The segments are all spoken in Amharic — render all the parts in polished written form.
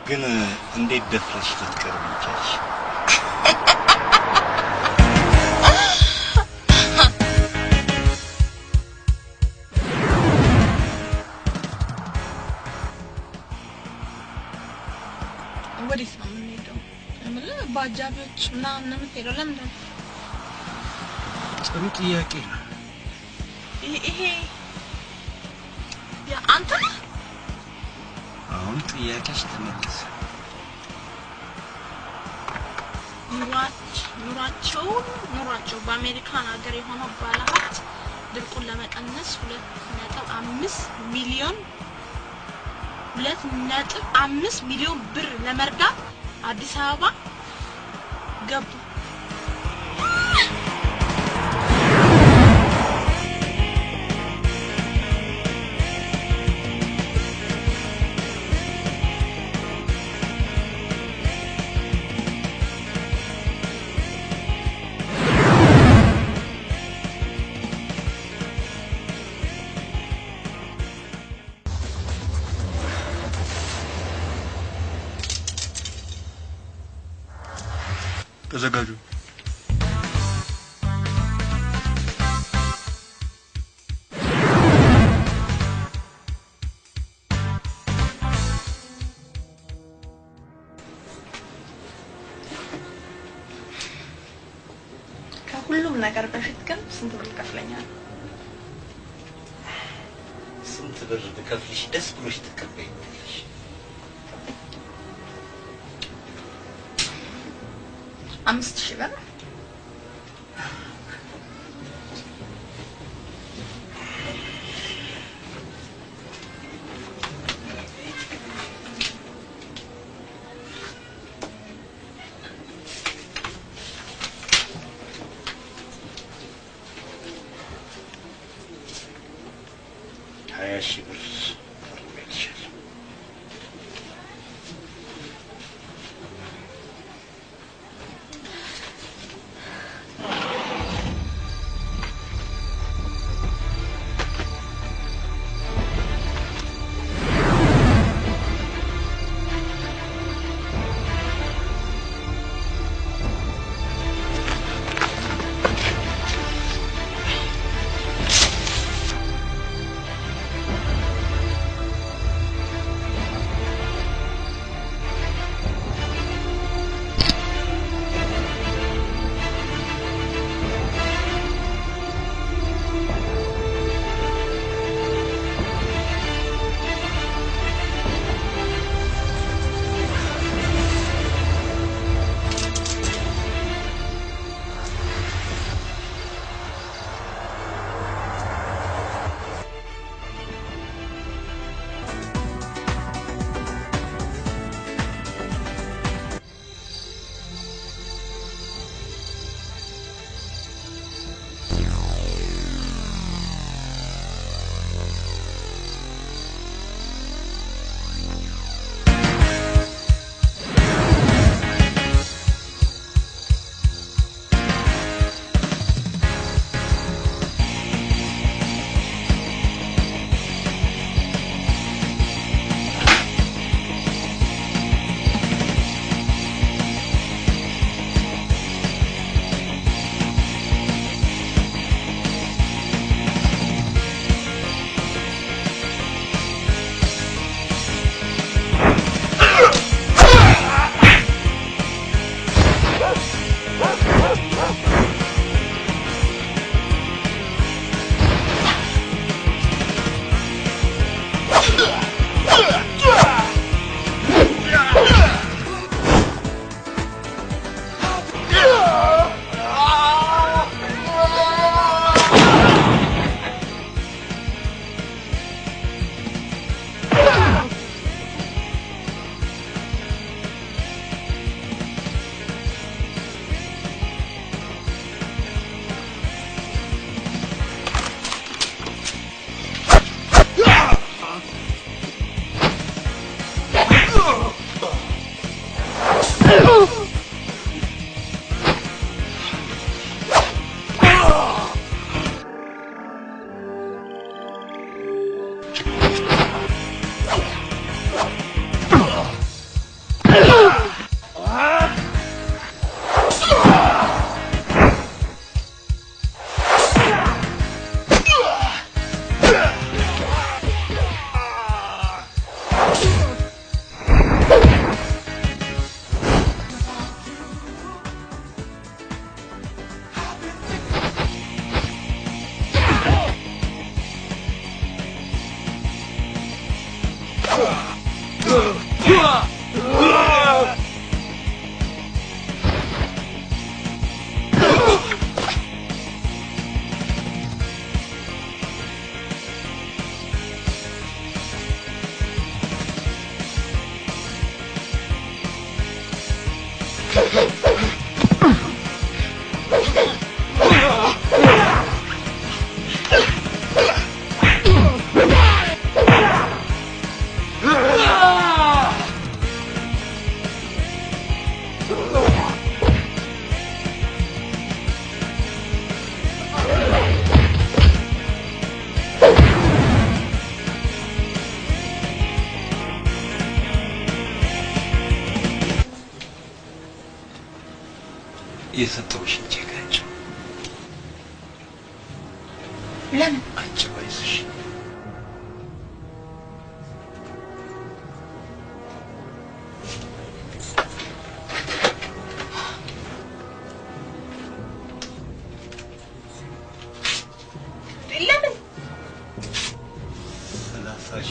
ግን እንዴት ደፍረሽ ልትቀርቢ ቻልሽ? ወዴት ነው የምንሄደው? ባጃጆች ምናምን ነው የምትሄደው? ለምንድን ነው? ጥሩ ጥያቄ ነው። ይሄ አንተ አሁን ጥያቄሽ ተመለሰ። ኑሯቸው በአሜሪካን ሀገር የሆነው ባለሀብት ድርቁን ለመቀነስ 2.5 ሚሊዮን ብር ለመርዳት አዲስ አበባ ገቡ። ተዘጋጁ። ከሁሉም ነገር በፊት ግን ስንት ብር ይከፍለኛል? ስንት ብር ብከፍልሽ ደስ ብሎሽ ትቀበይኛለሽ? 5,000 ብር። ሺህ ብር ይችላል። የሰጠውሽ ቼካቸው ለምን አንቺ ወይስሽ ለምን ሰላሳሽ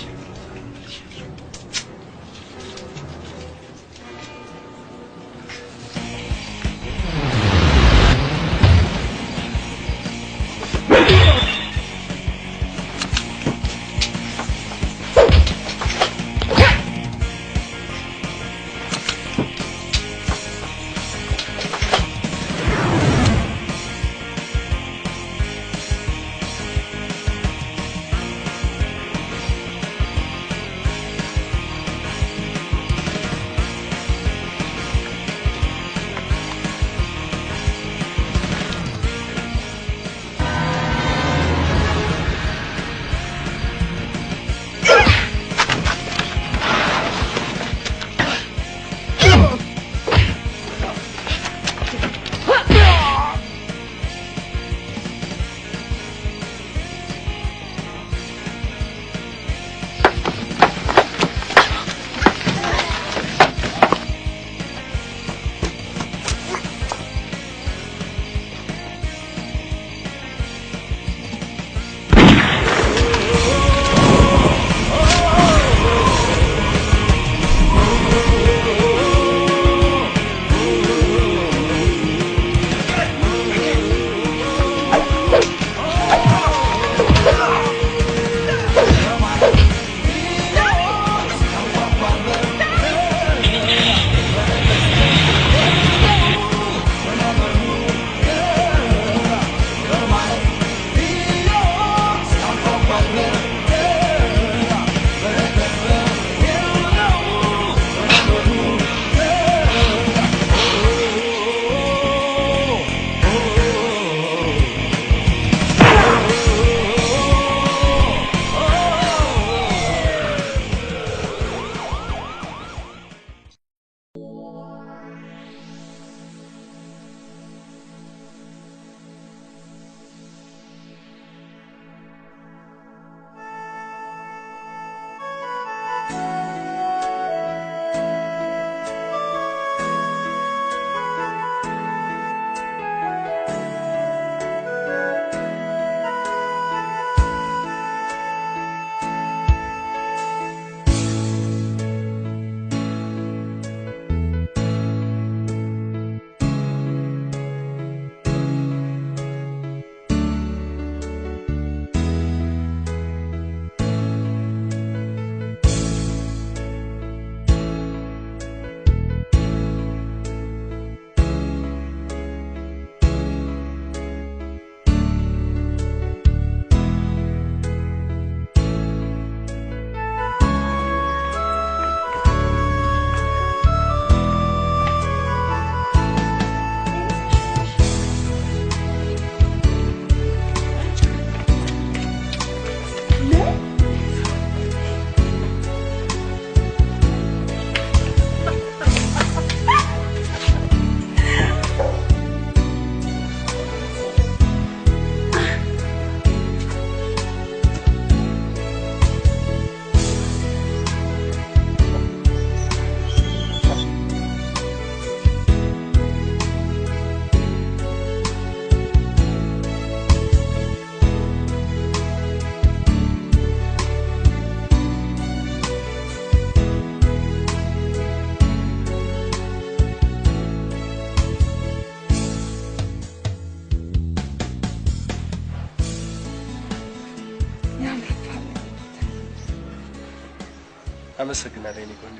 አመሰግናለሁ የኔ ቆንጆ።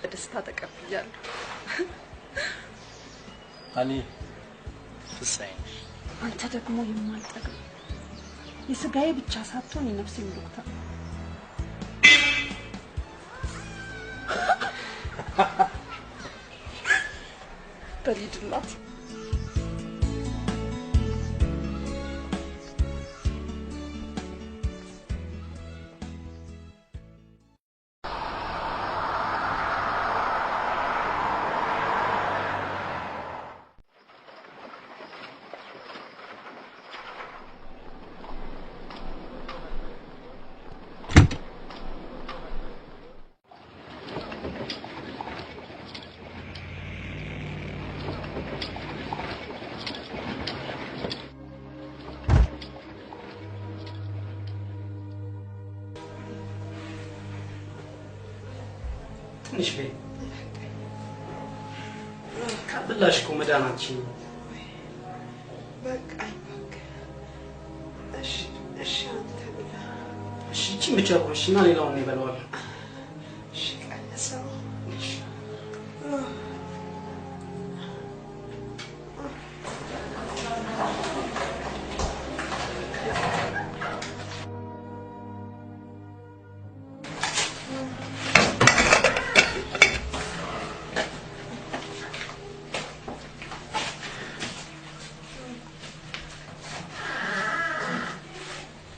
በደስታ ተቀብያለሁ። አኒ ፍሳይ አንተ ደግሞ የማልጠግብ የስጋዬ ብቻ ሳትሆን የነፍሴም ዶክተር በሊድላት ትንሽ በይ ካብላሽ እኮ መዳናችን በቃ እሺ አንተ ብላ እሺ ብቻ ቆሽና ሌላውን ይበላዋል እሺ ቀነሰው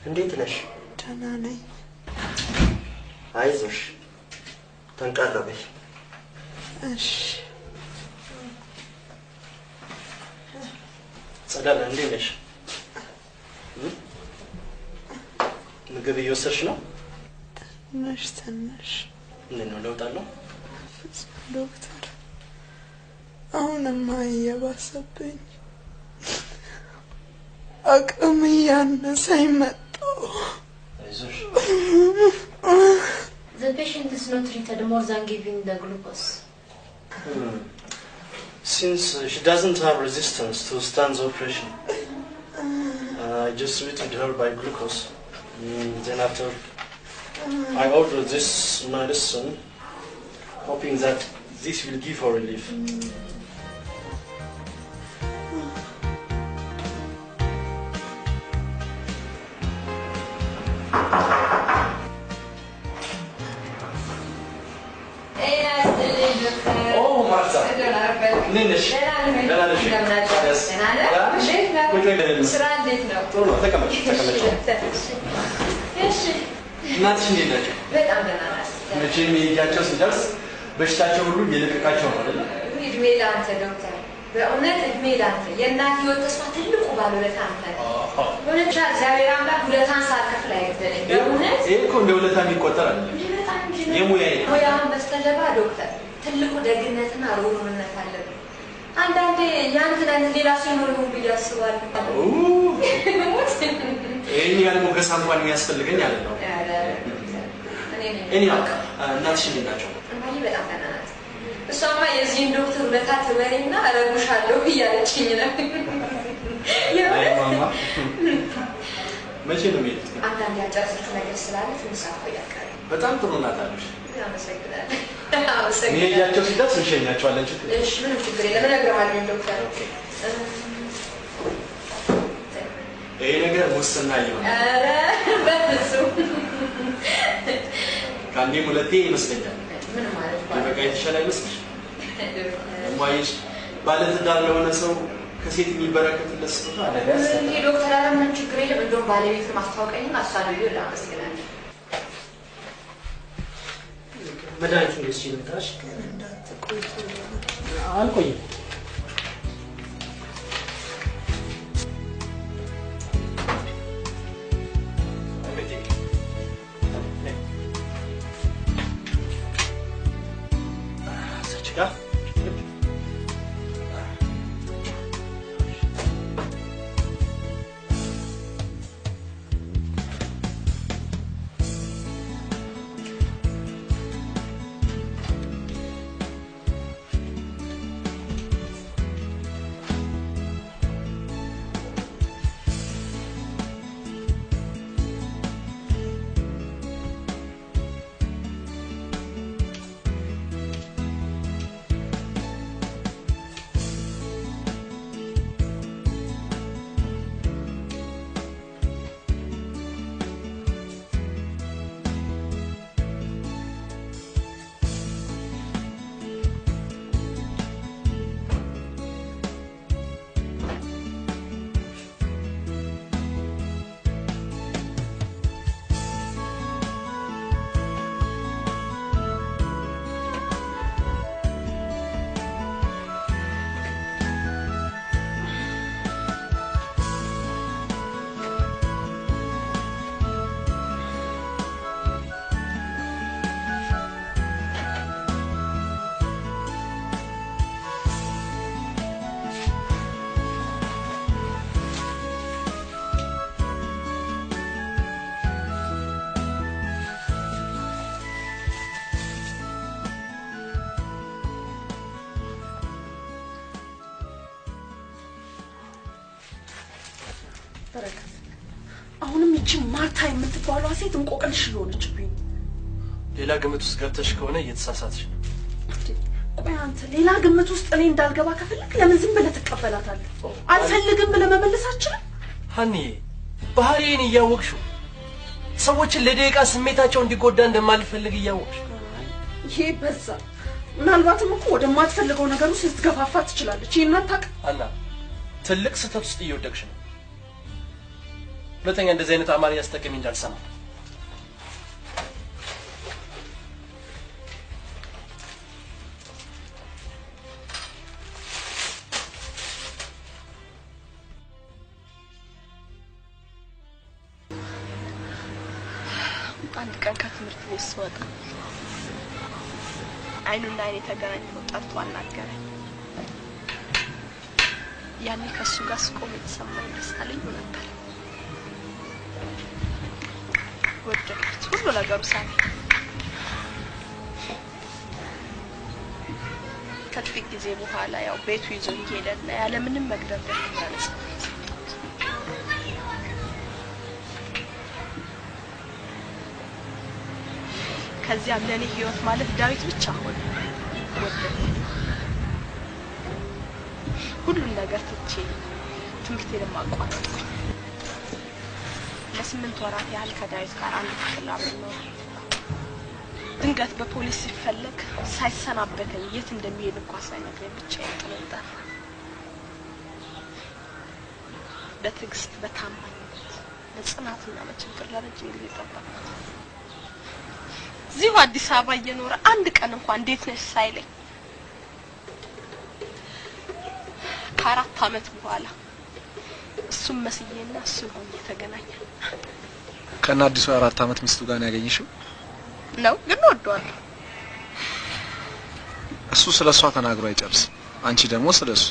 እንዴት ነሽ? ደህና ነኝ። አይዞሽ ተንቀረበሽ። እሺ ጸዳለ እንዴት ነሽ? ምግብ እየወሰድሽ ነው? ትንሽ እንዴት ነው ለውጥ አለው? ዶክተር አሁንማ እየባሰብኝ አቅም እያነሰኝ መጣ። The patient is not treated more than giving the glucose. Since she doesn't have resistance to Stan's operation, I just treated her by glucose. Then after, I ordered this medicine, hoping that this will give her relief. Ninish. Yes. ስራ እንዴት ነው? ጥሩ ነው። ተቀመጭ። እሺ። እናትሽ እንዴት ናቸው? በጣም ደህና ናት። መቼም የእጃቸው ሲደርስ በሽታቸው ሁሉ እየለቀቃቸው ነው አይደል? እድሜ ለአንተ ዶክተር፣ በእውነት እድሜ ለአንተ። የእናት ህይወት ተስፋ ትልቁ ባለውለታ አንተ ነህ። በእውነት እግዚአብሔር አምላክ ውለታን ሳልከፍል አይገድለኝ። በእውነት ይሄ እኮ እንደ ውለታ የሚቆጠር አይደለም። የሙያዬ ሙያውን በስተጀርባ ዶክተር ትልቁ ደግነትና ሩህሩህነት አለብን። አንዳንዴ ያንተን አይነት ሌላ ሰው ይኖር ብዬ አስባለሁ። ይሄን ያህል ሞገሳ እንኳን የሚያስፈልገኝ አለ ነው። እኔ አውቃ እናትሽ እንዴት ናቸው? እማዬ በጣም ደህና ናት። እሷማ የዚህን ዶክተር ውለታ ትበሪና እረግምሻለሁ እያለችኝ ነው። አይ ማማ መቼ ነው የምሄድ? አንዳንድ ያጨረሰችው ነገር ስላለ ትንሽ አቆያለሁ። በጣም ጥሩ ናት አሉሽ። አመሰግናለሁ። መሄጃቸው ሲደርስ እንሸኛቸዋለን። እሺ ምንም ችግር የለም። እነግረዋለሁ ዶክተር። ይሄ ነገር ሙስና ይሆናል። ኧረ በፍፁም ከአንዴም ሁለቴ ይመስለኛል። ምን ማለት ነው? በቃ የተሻለ አይመስልሽ? ማይሽ ባለትዳር ለሆነ ሰው ከሴት የሚበረከትለት ስጦታ አደጋ ያስፈልጋል። እንዴ ዶክተር አለ ምን ችግር የለም። እንደውም ባለቤት ማስታወቀኝና አሳልዩ ላመስግናለሁ። መድኃኒት እንግዲህ ይልታሽ አልቆይም። በረከት አሁንም እቺ ማርታ የምትባለው ሴት እንቆቅልሽ ሆነችብኝ። ሌላ ግምት ውስጥ ገብተሽ ከሆነ እየተሳሳትሽ ነው። ቆይ አንተ ሌላ ግምት ውስጥ እኔ እንዳልገባ ከፈለክ ለምን ዝም ብለህ ትቀበላታለህ? አልፈልግም ብለህ መመለስ አትችልም? ሀኒ ባህሪዬን እያወቅሽው ሰዎችን ለደቂቃ ስሜታቸው እንዲጎዳ እንደማልፈልግ እያወቅሽ ይሄ በዛ። ምናልባትም እኮ ወደማትፈልገው ነገር ውስጥ ልትገፋፋ ትችላለች። ይሄን አታውቅም? አና ትልቅ ስህተት ውስጥ እየወደቅሽ ነው። ሁለተኛ እንደዚህ አይነት አማርኛ አስተከሚ እንዳልሰማ። አንድ ቀን ከትምህርት ቤት ስወጣ አይኑና አይኔ ተገናኝተው ጠርቶ አናገረኝ። ያኔ ከሱ ጋር ስቆም የተሰማኝ ደስታ ልዩ ነበር። ወደድኩት ሁሉ ነገሩ ሳቢ። ከጥቂት ጊዜ በኋላ ያው ቤቱ ይዞኝ ሄደና ያለምንም መግደርደር ተነሳ። ከዚያም ለኔ ህይወት ማለት ዳዊት ብቻ ሆነ። ወደድኩት ሁሉን ነገር ትቼ ትምህርቴን ማቋረጥኩ። ለ8 ወራት ያህል ከዳዊት ጋር አንድ ክፍል አብረን ኖርን። ድንገት በፖሊስ ሲፈለግ ሳይሰናበተኝ የት እንደሚሄድ እንኳን ሳይነግረኝ ብቻዬን ጥሎኝ ጠፋ። በትዕግስት በታማኝነት በጽናትና በችግር ለረጅም ጊዜ ጠበቅኩት። እዚሁ አዲስ አበባ እየኖረ አንድ ቀን እንኳን እንዴት ነሽ ሳይለኝ ከ4 አመት በኋላ እሱም መስዬና እሱ ሆኜ ተገናኘን። ከና አዲሱ 4 አመት ሚስቱ ጋር ያገኘሽው ነው? ግን ወደዋለሁ። እሱ ስለሷ ተናግሮ አይጨርስም። አንቺ ደግሞ ስለሱ።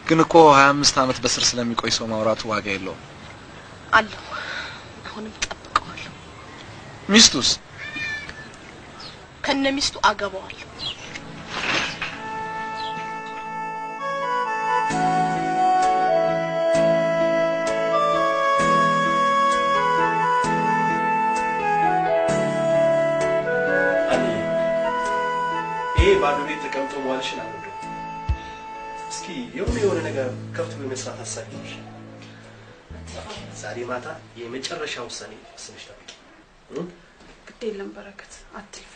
ግን እኮ 25 አመት በስር ስለሚቆይ ሰው ማውራቱ ዋጋ የለውም። አለው አሁንም ጠብቀዋለሁ። ሚስቱስ? ከነ ሚስቱ አገባዋለሁ። ባዶ ቤት ተቀምጦ መዋልሽን አልወደው። እስኪ የሆነ ነገር ከፍቶ በመስራት ሀሳብ ይኖርሽ። ዛሬ ማታ የመጨረሻ ውሳኔ ወስነሽ ጠብቂ። ግድ የለም በረከት አትልፋ።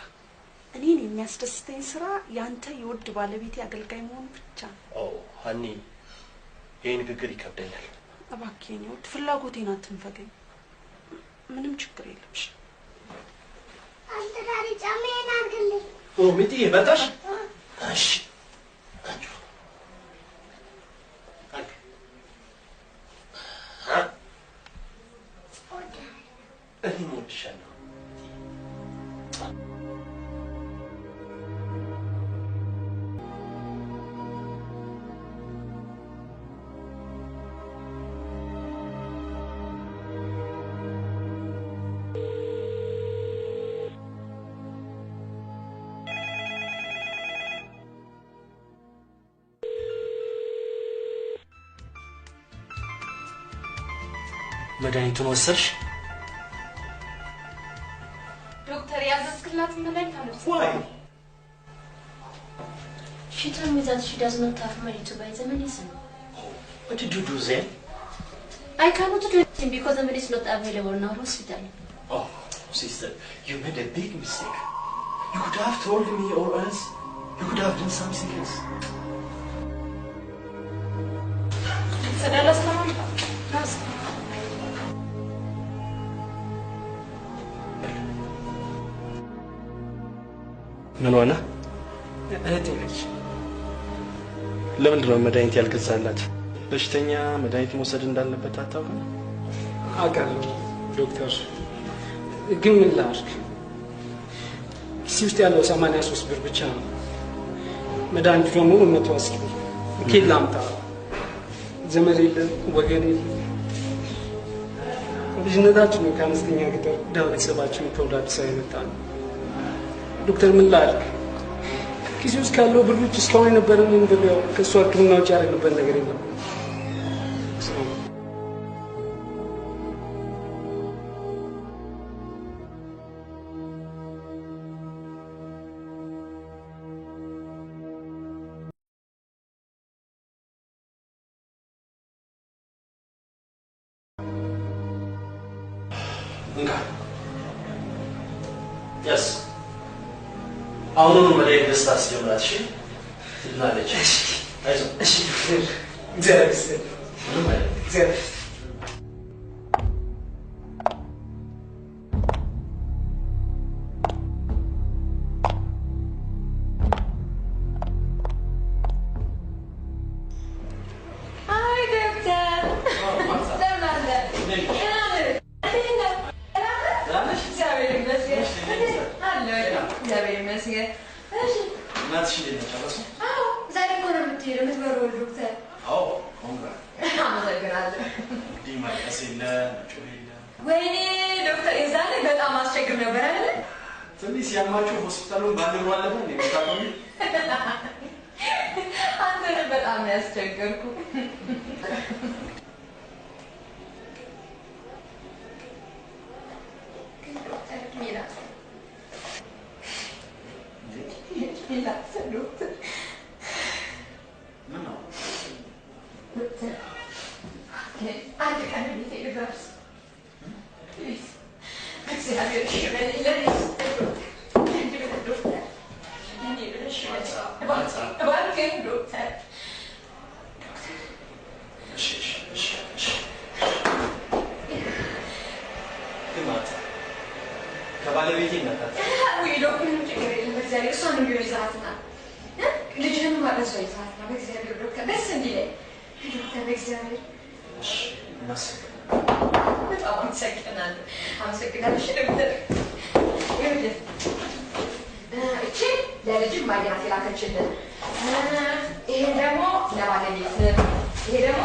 እኔን የሚያስደስተኝ ስራ ያንተ የውድ ባለቤቴ አገልጋይ መሆን ብቻ ነው። ሀኒ ይሄ ንግግር ይከብደኛል። እባክህ የኔ ውድ ፍላጎቴን አትንፈገኝ። ምንም ችግር የለምሽ። አንተ ዳሪ ጫማዬን አድርግልኝ። ሚቲ በጣሽ እሺ አንቺ እኔ ሞትሻለሁ። መድኃኒቱን ወሰድሽ? ዶክተር ያዘዝክላት መድኃኒት አለች። Why? She told me that she does not have money to buy the medicine. What did you do then? I cannot do anything because the medicine is not available in our hospital. Oh, sister, you made a big mistake. You could have told me or else you could have done something else. ምን ሆነ? እህቴ ነች። ለምንድን ነው መድኃኒት ያልገዛላት? በሽተኛ መድኃኒት መውሰድ እንዳለበት አታውቅም? አውቃለሁ ዶክተር፣ ግን ምን ላድርግ? ኪሴ ውስጥ ያለው 83 ብር ብቻ ነው። መድኃኒቱ ደግሞ 110 ብር። ከየት ላምጣ? ዘመድ የለም፣ ወገን የለም። ልጅነታችን ነው ከአነስተኛ ገጠር ድሃ ቤተሰባችን ከወደ አዲስ አበባ የመጣ ነው። ዶክተር ምን ላድርግ? ኪሴ ውስጥ ካለው ብር ውጭ እስካሁን የነበረንን ብር ያው ከእሱ ሕክምና ውጭ ያደረግንበት ነገር የለም። እንካ ያስ አሁኑኑ መለየት ደስታ አስጀምራት እሺ ትላለች አይዞህ እሺ እግዚአብሔር ይመስገን ምንም አይደለም እግዚአብሔር ሲያማችሁ ሆስፒታሉን ባንግሩ አለፈ እንዴ ታቆሚ አንተ በጣም ያስቸገርኩ ከባለቤቴ እናታት ወይ ዶክተር ችግር የለም በእግዚአብሔር እሷን ቢሆን ይዛትና ልጅህን ማድረስ ወይ ይዛትና በእግዚአብሔር ዶክተር ደስ እንዲለኝ ዶክተር በእግዚአብሔር እሺ በጣም አመሰግናለሁ እሺ ዶክተር ይኸውልህ እቺ ለልጅም ማግኘት የላከችልን ይሄ ደግሞ ለባለቤት ይሄ ደግሞ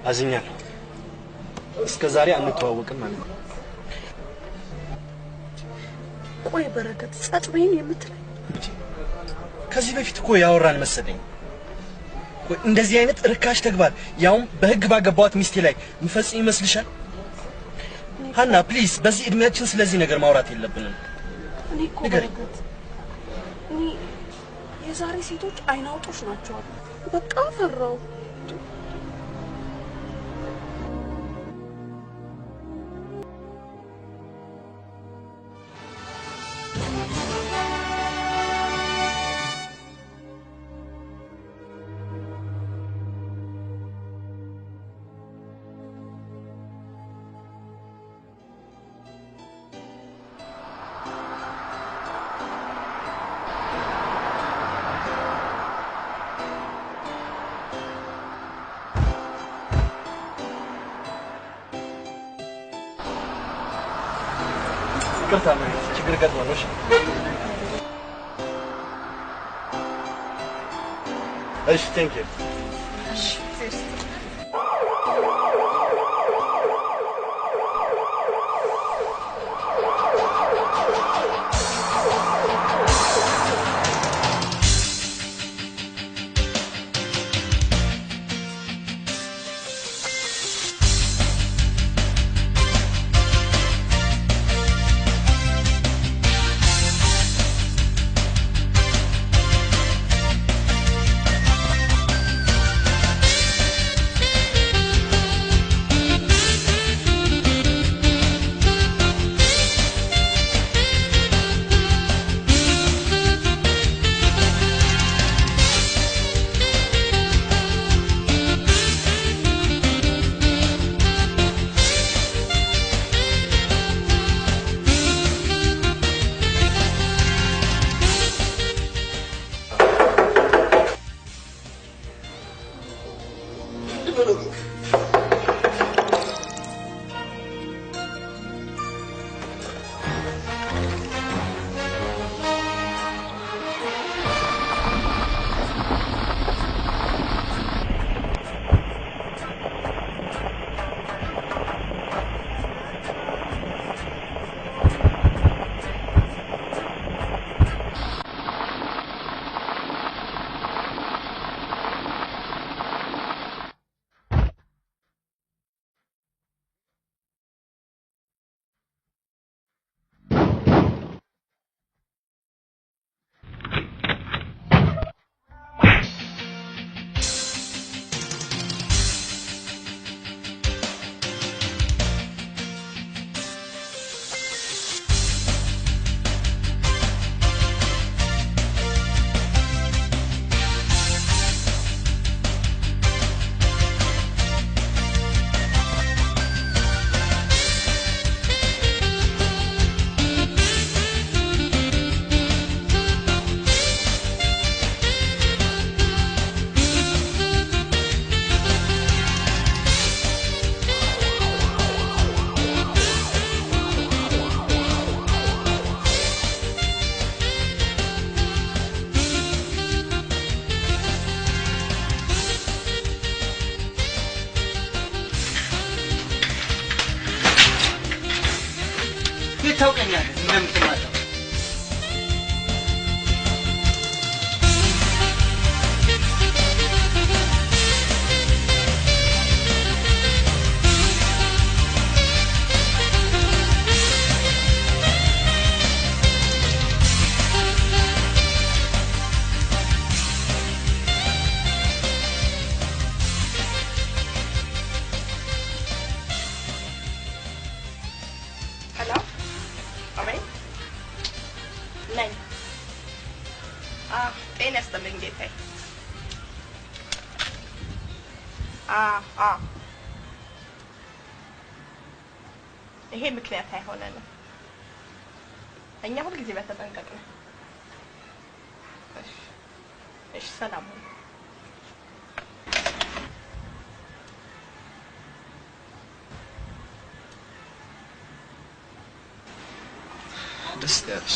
አዝኛለሁ እስከ ዛሬ አንተዋወቅም ማለት ነው ቆይ በረከት ጸጥ በይን የምትለኝ ከዚህ በፊት እኮ ያወራን መሰለኝ ቆይ እንደዚህ አይነት ርካሽ ተግባር ያውም በህግ ባገባዋት ሚስቴ ላይ ምፈጽም ይመስልሻል ሃና ፕሊዝ በዚህ እድሜያችን ስለዚህ ነገር ማውራት የለብንም እኔ እኮ በረከት እኔ የዛሬ ሴቶች አይናውጦች ናቸው በቃ ፈራው ይቅርታ ችግር ገጥሞሽ እሺ ቴንክ ዩ እሺ እንደምትማለው ይሄ ምክንያት አይሆነንም። እኛ ሁሉ ጊዜ በተጠንቀቅ ነው። እሺ ሰላም ሁኑ። ደስ ያለሽ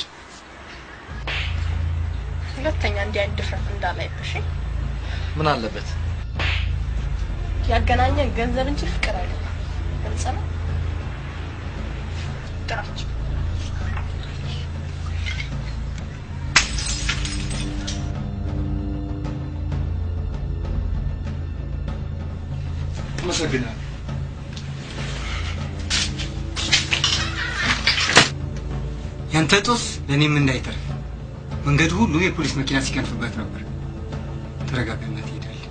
ሁለተኛ እንዲህ አይነት ድፍረት እንዳላይብሽ። ምን አለበት? ያገናኘን ገንዘብ እንጂ ፍቅር አይደለም። ግልጽ ነው። ጥራች አመሰግናለሁ። ያንተ ጦስ ለእኔም እንዳይተርፍ መንገዱ ሁሉ የፖሊስ መኪና ሲከንፍበት ነበር። ተረጋጋና ትሄዳለህ።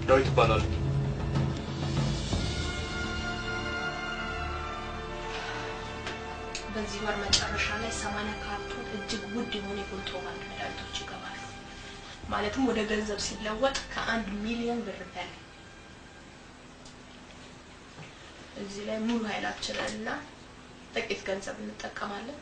ዳዊት ይባላል። በዚህ ወር መጨረሻ ላይ 80 ካርቶን እጅግ ውድ የሆኑ የኮንትሮባንድ መድኃኒቶች ይገባሉ። ማለትም ወደ ገንዘብ ሲለወጥ ከ1 ሚሊዮን ብር በላይ። እዚህ ላይ ሙሉ ኃይላችንና ጥቂት ገንዘብ እንጠቀማለን።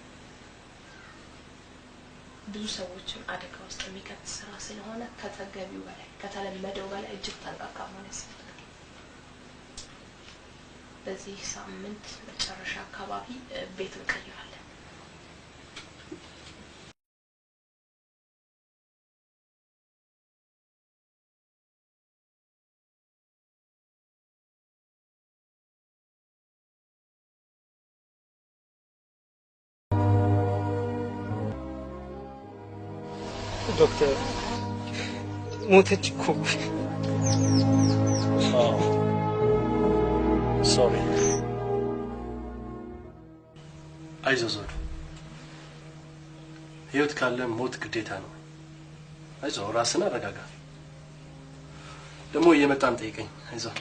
ብዙ ሰዎችን አደጋ ውስጥ የሚከት ስራ ስለሆነ ከተገቢው በላይ ከተለመደው በላይ እጅግ ጠንቃቃ መሆን ያስፈልጋል። በዚህ ሳምንት መጨረሻ አካባቢ ቤት እንቀይራለን። ዶክተር ሞተች እኮ። ሶሪ። አይዞህ ዞር። ህይወት ካለ ሞት ግዴታ ነው። አይዞህ፣ ራስን አረጋጋ። ደግሞ እየመጣን ጠይቀኝ። አይዞህ።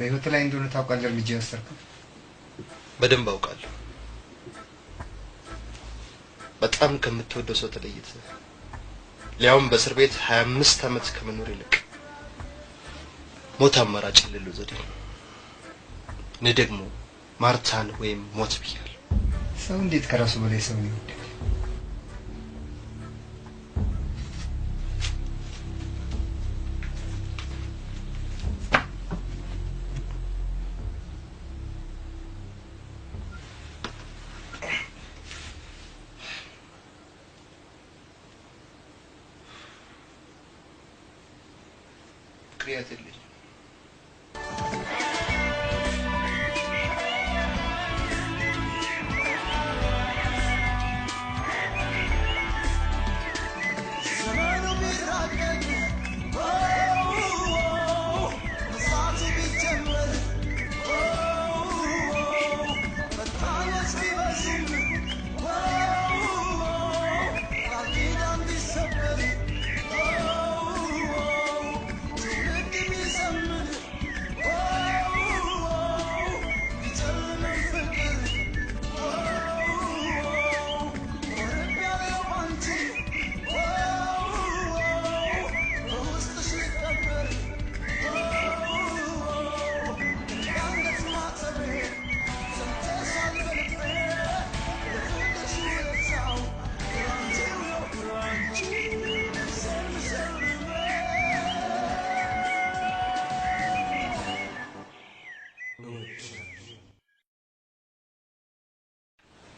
በህይወት ላይ እንደሆነ ታውቃለህ እርምጃ የወሰድከው? በደንብ አውቃለሁ። በጣም ከምትወደው ሰው ተለይተህ ሊያውም በእስር ቤት 25 ዓመት ከመኖር ይልቅ ሞት አማራጭ የሌለው ዘዴ ነው። እኔ ደግሞ ማርታን ወይም ሞት ብያለሁ። ሰው እንዴት ከራሱ በላይ ሰው ይወዳል? ክሪያትልኝ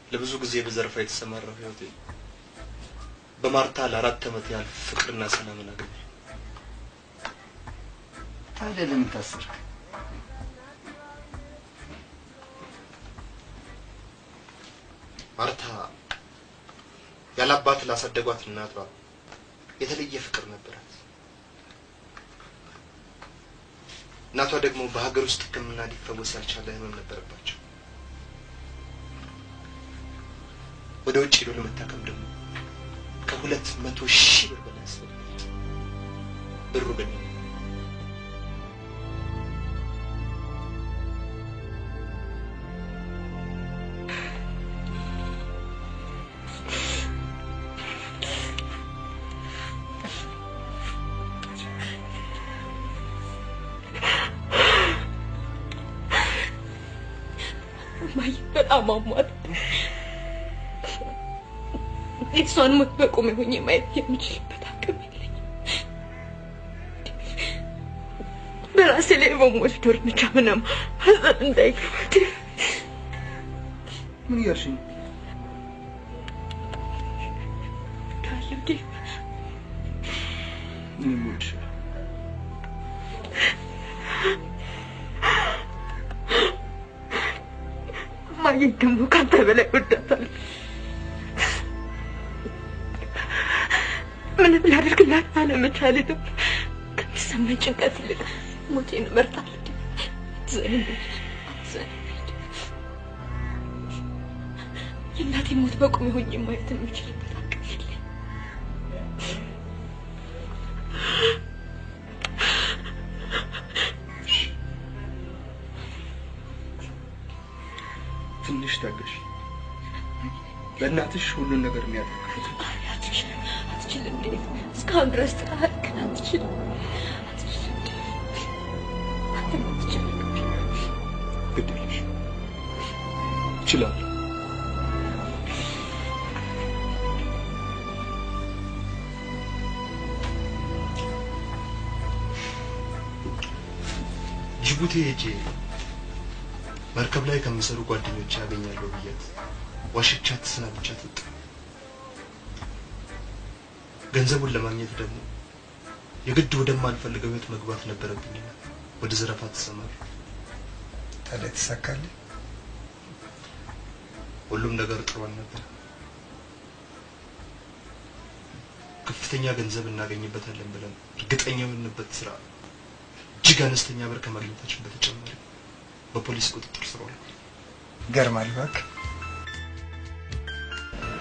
ለብዙ ጊዜ በዘርፋ የተሰማራው ህይወቴ በማርታ ለ4 ዓመት ያህል ፍቅርና ሰላምን አገኘ። ታዲያ ለምን ታሰርክ? ማርታ ያላባት ላሳደጓት እናቷ የተለየ ፍቅር ነበራት። እናቷ ደግሞ በሀገር ውስጥ ሕክምና ሊፈወስ ያልቻለ ህመም ነበረባቸው። ወደ ውጭ ሄዶ ለመታከም ደግሞ ከ200,000 ብር በላይ ያስፈልጋል። ብሩ ግን ማይ በጣም አሟት። እሷን ሞት በቆሜ ሆኜ ማየት የምችልበት አቅም የለኝም። በራሴ ላይ በሞት እርምጃ ምንም ሀዘን እንዳይገባት። ምን እያልሽ ነው? ታየውዴ ምን ሞች ማየት ደግሞ ካንተ በላይ ወዳታለሁ። ምንም ላደርግላት አለመቻሌ ነው ከሚሰማኝ ጭንቀት ይልቅ ሞቴን እመርጣለሁ። የእናቴ ሞት በቁሜ ሆኜ ማየት የምችልበት አቅም የለኝም። ትንሽ ታገሽ። ለእናትሽ ሁሉን ነገር የሚያደርግ አትችልም ዴቭ። እስካሁን ድረስ ጥራሃል፣ ግን አትችልም። ግድ የለሽ፣ እችላለሁ። ጅቡቲ ሄጄ መርከብ ላይ ከሚሰሩ ጓደኞች ያገኛለሁ ብያት ዋሽቻት ተሰናብቻት ወጣ። ገንዘቡን ለማግኘት ደግሞ የግድ ወደማልፈልገው ህይወት መግባት ነበረብኝ። ወደ ዘረፋ ተሰማራሁ። ታዲያ ተሳካልኝ? ሁሉም ነገር ጥሩ ነበር። ከፍተኛ ገንዘብ እናገኝበታለን ብለን እርግጠኛ የሆንበት ስራ እጅግ አነስተኛ ብር ከማግኘታችን በተጨማሪ በፖሊስ ቁጥጥር ስር ዋልኩ። ገርማል እባክህ።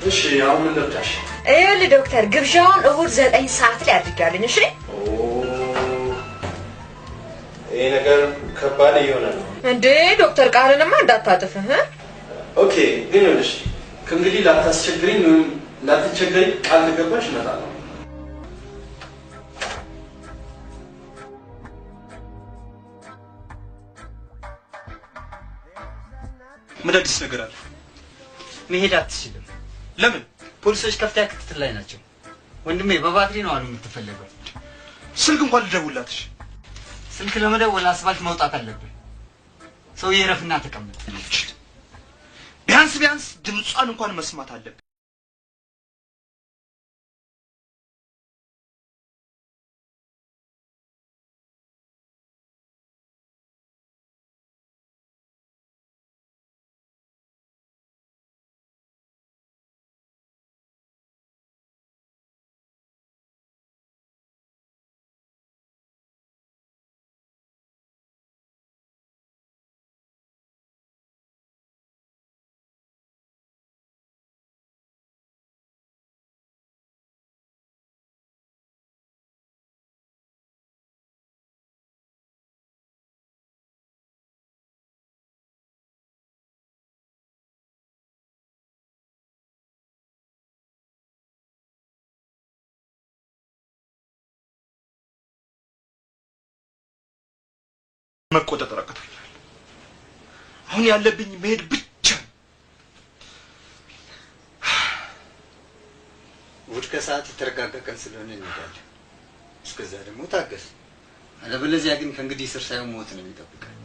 እሺ አሁን ምን ልርዳሽ? ይኸውልህ ዶክተር ግብዣውን እሁድ 9 ሰዓት ላይ አድርጋለኝ። እሺ ይሄ ነገር ከባድ እየሆነ ነው እንዴ ዶክተር? ቃልንማ እንዳታጥፍህ። ኦኬ ግን ይኸውልሽ ከእንግዲህ ላታስቸግሪኝ ወይም እንዳትቸገሪ ቃል ተገባሽ እመጣለሁ። ምን አዲስ ነገር አለ? መሄድ አትችልም። ለምን? ፖሊሶች ከፍተኛ ክትትል ላይ ናቸው። ወንድሜ በባትሪ ነው አሉ የምትፈልገው። ስልክ እንኳን ልደውልላትሽ። ስልክ ለመደወል አስፋልት መውጣት አለብህ። ሰው ይረፍና ተቀመጥ። ቢያንስ ድምጿን እንኳን መስማት አለብህ። መቆጣጠር አቅቶኛል። አሁን ያለብኝ መሄድ ብቻ። እሑድ ከሰዓት የተረጋጋ ቀን ስለሆነ እንሄዳለን። እስከዛ ደግሞ ታገስ። አለበለዚያ ግን ከእንግዲህ ስር ሳይሆን ሞት ነው የሚጠብቀን።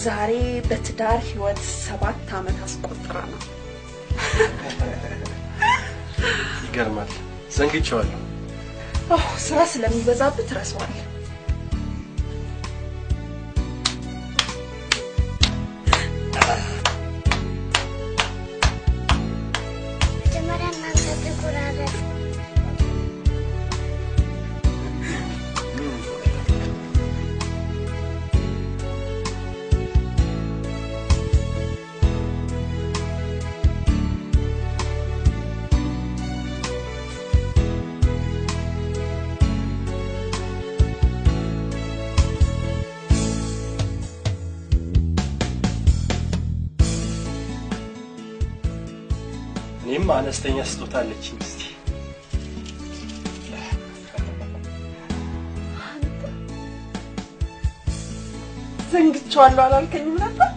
ዛሬ በትዳር ህይወት 7 አመት አስቆጥራ ነው። ይገርማል። ዘንግቼዋለሁ። ስራ ስለሚበዛብህ ትረሳዋለህ። እኔም አነስተኛ ስጦታ አለችኝ። እስቲ ዘንግቼዋለሁ አላልከኝም ነበር?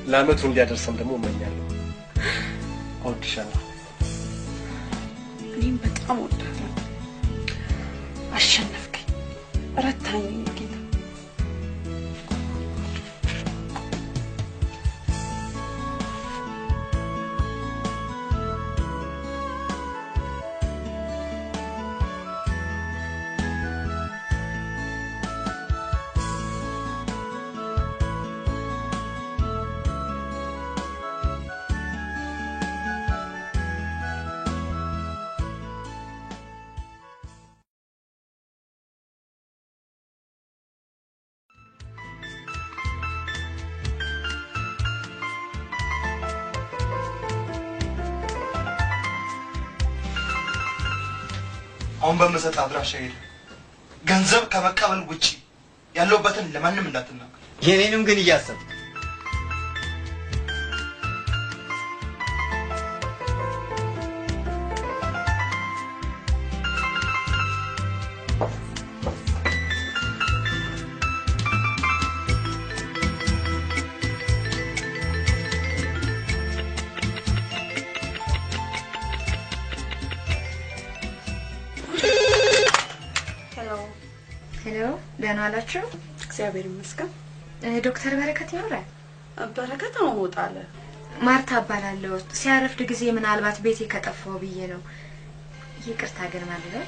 ለአመቱ እንዲያደርሰን ደግሞ እመኛለሁ። እወድሻለሁ። እኔም በጣም እወዳለሁ። አሸነፍከኝ፣ ረታኝ ጌታ። አሁን በመሰጥ አድራሻ ሄደ ገንዘብ ከመቀበል ውጪ ያለውበትን ለማንም እንዳትናገር። የኔንም ግን እያሰብክ ሄሎ፣ ደህና ዋላችሁ? እግዚአብሔር ይመስገን። ዶክተር በረከት ይኖራል? በረከት አሞጣለ። ማርታ እባላለሁ። ሲያረፍድ ጊዜ ምናልባት ቤቴ ከጠፋው ብዬ ነው። ይቅርታ ግን ማለት ነው።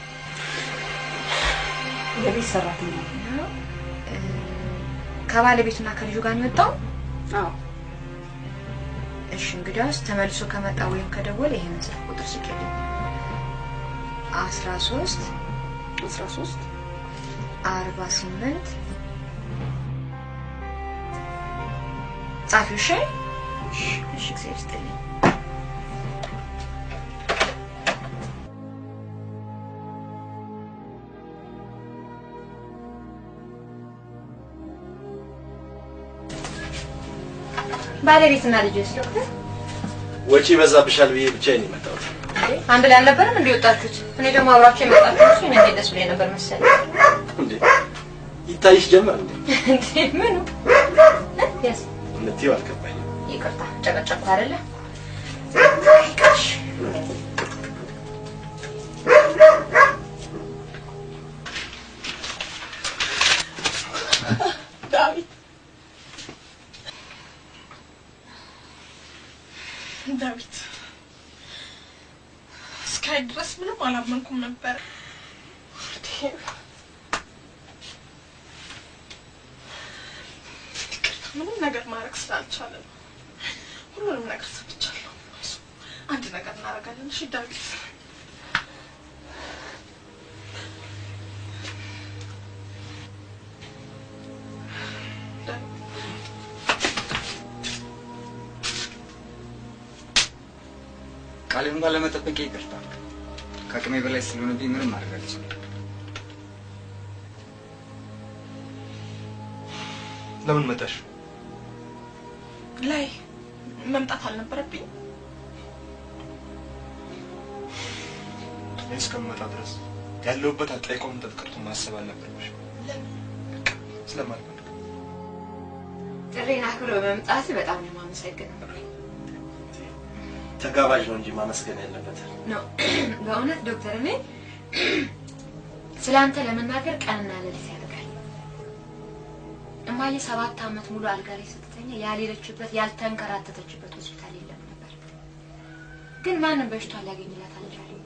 የቤት ሰራተኛ ነው። ከባለቤቱና ከልጁ ጋር ነው የወጣው? አዎ። እሺ እንግዲያውስ ተመልሶ ከመጣ ወይም ከደወለ ይሄን ስልክ ቁጥር ስጪልኝ። 13 48 ጻፊው። እሺ እሺ እግዚአብሔር ይስጥልኝ። ባለቤትና ልጅስ ዶክተር? ወጪ በዛብሻል ብዬ ብቻዬን የመጣሁት። አንድ ላይ አልነበረም እንዴ ወጣችሁት? እኔ ደግሞ አብራችሁ የመጣችሁት እሱ እኔ ደስ ብሎኝ ነበር መሰለኝ። እንዴ ይታይሽ ጀመር እንዴ? እንዴ ምኑ? ያስ እንዴው አልገባኝ። ይቅርታ ጨቀጨቅኩ አይደለ? ዳዊት እስካይ ድረስ ምንም አላመንኩም ነበር። ምንም ነገር ማድረግ ስላልቻለ ነው። ሁሉንም ነገር ሰጥቻለሁ። አንድ ነገር እናደርጋለን። እሺ ዳዊት? ቃሌን ባለመጠበቄ ይቅርታ። ከአቅሜ በላይ ስለሆነብኝ ምንም ማድረግ አልችልም። ለምን መጣሽ? ላይ መምጣት አልነበረብኝ? እኔ እስከምመጣ ድረስ ያለሁበት አጠይቆም ተጥቀርቶ ማሰብ አልነበረብሽ። ስለማልፈልግ ጥሪና አክብሮ በመምጣት በጣም ነው የማመሰግነው። ተጋባዥ ነው እንጂ ማመስገን ያለበት ነው። በእውነት ዶክተር እኔ ስላንተ ለመናገር ቀንና ሌሊት ያደርጋል። እማዬ 7 አመት ሙሉ አልጋ ላይ ስትተኛ ያልሄደችበት ያልተንከራተተችበት ሆስፒታል የለም ነበር። ግን ማንም በሽታ ሊያገኝላት አልቻለም።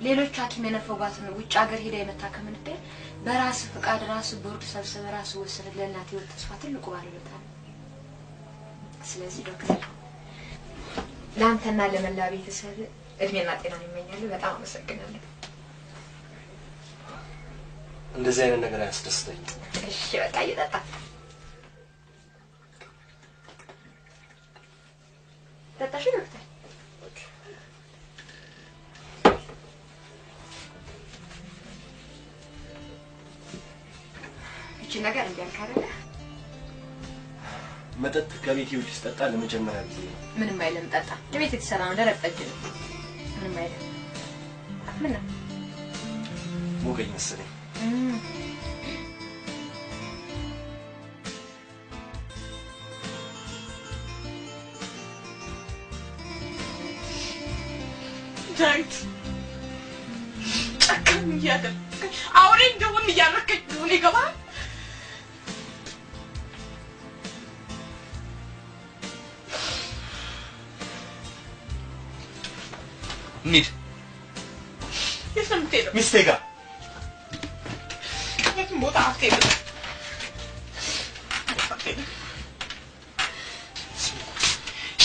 ሌሎች ሐኪም የነፈጓትን ውጭ ሀገር ሄዳ የመታከም እድል በራስ ፍቃድ ራስ ቦርድ ሰብስበ ራስ ወሰነ። ለእናቴ ህይወት ተስፋ ትልቁ ባለውለታ ነው። ስለዚህ ዶክተር ላንተና ለመላ ቤተሰብ እድሜና ጤና እመኛለሁ። በጣም አመሰግናለሁ። እንደዚህ አይነት ነገር ያስደስተኝ። እሺ በቃ እየጠጣ ጠጣሽ ዶክተር? እቺ ነገር እንዲያልክ አይደለ? መጠጥ ከቤት ውጭ ስጠጣ ለመጀመሪያ ጊዜ ነው። ምንም አይልም ጠጣ። ለቤት የተሰራ ነው፣ ደረቅ ጠጅ ነው። ምንም አይልም። ምን ነው ሞቀኝ መሰለኝ። ዳዊት ጨካኝ እያደረገ አውሬ እንደሆን እያደረገኝ እንደሆነ ይገባል። እንሂድ። የት ነው የምትሄደው? ሚስቴ ጋር። የትም ቦታ አትሄድም።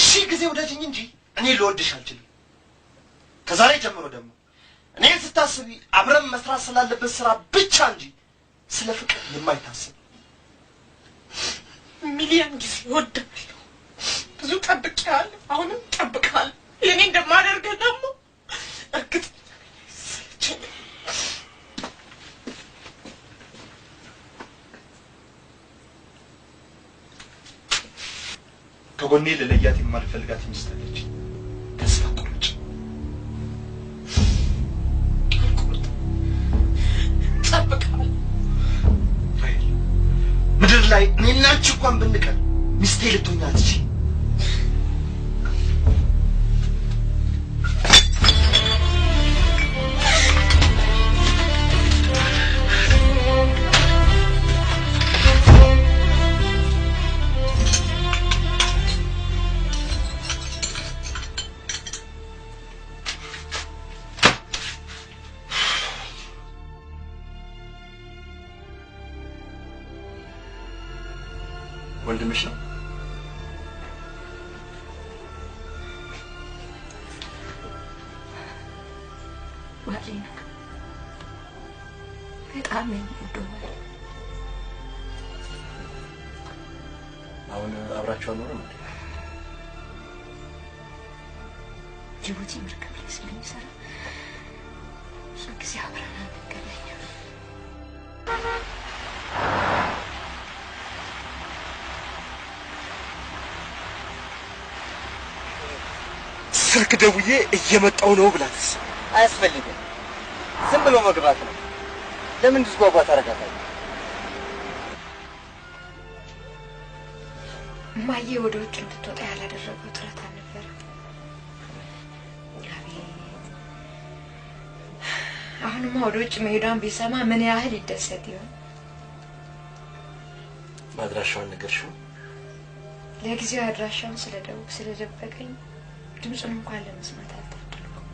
ሺህ ጊዜ ወዳጅኝ እንጂ እኔ ልወድሽ አልችልም። ከዛሬ ጀምሮ ደግሞ እኔን ስታስቢ አብረን መስራት ስላለበት ስራ ብቻ እንጂ ስለ ፍቅር የማይታሰብ። ሚሊዮን ጊዜ እወድሃለሁ። ብዙ ጠብቄሃለሁ፣ አሁንም እጠብቅሃለሁ። የኔ እንደማደርገው ደግሞ እርግጥ ከጎኔ ለለያት የማልፈልጋት ሚስት አለች። ተስፋ ቁረጭ። እጠብቅሃለሁ። ምድር ላይ እኔና አንቺ እንኳን ብንቀር ሚስቴ ልትሆኝ አትችይም። ወንድምሽ ነው? ማሪና በጣም የሚወደው አሁን አብራችሁ አልኖርም እንዴ? ጅቡቲ መርከብ ላይ ስለሚሰራ ብዙ ጊዜ አብረን አንገናኝም። ስልክ ደውዬ እየመጣው ነው ብላትስ? አያስፈልግም። ዝም ብሎ መግባት ነው። ለምን እንድትጓጓ ታደርጋታለህ? እማዬ ወደ ውጭ እንድትወጣ ያላደረገው ጥረት አልነበረም። አቤት! አሁንማ ወደ ውጭ መሄዷን ቢሰማ ምን ያህል ይደሰት ይሆን? አድራሻውን ነገርሽው? ለጊዜው አድራሻውን ስለደበቀኝ ድምፁን እንኳን ለመስማት አልታደልኩም።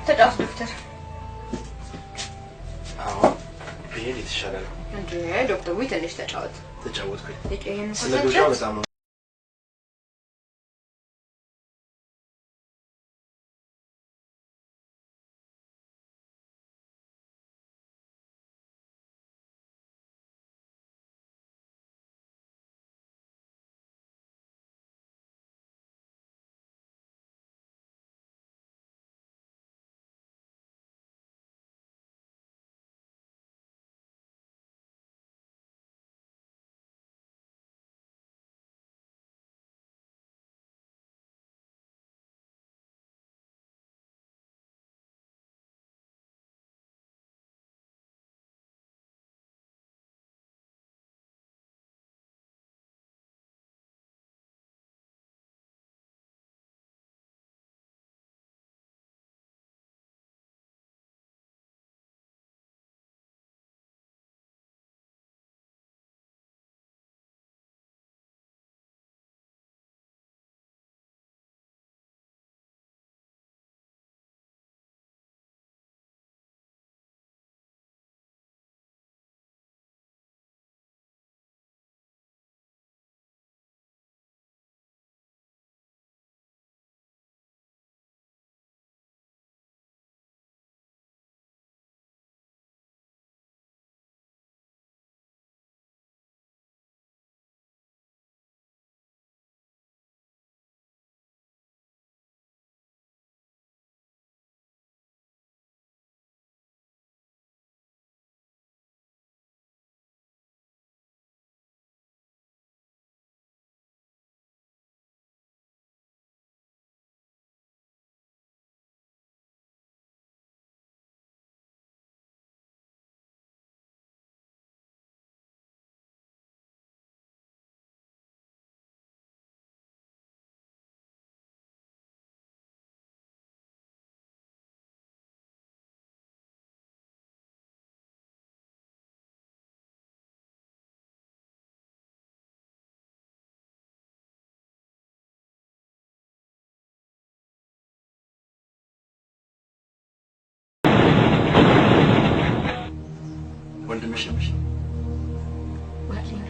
ተጫወት ዶክተር። አዎ ብሄድ የተሻለ ነው። እንዴ ዶክተር ወይ ትንሽ ተጫወት። ተጫወትኩኝ። ይሄን ስለ ዶጃው በጣም ነው ወንድምሽ ነው? ማሪና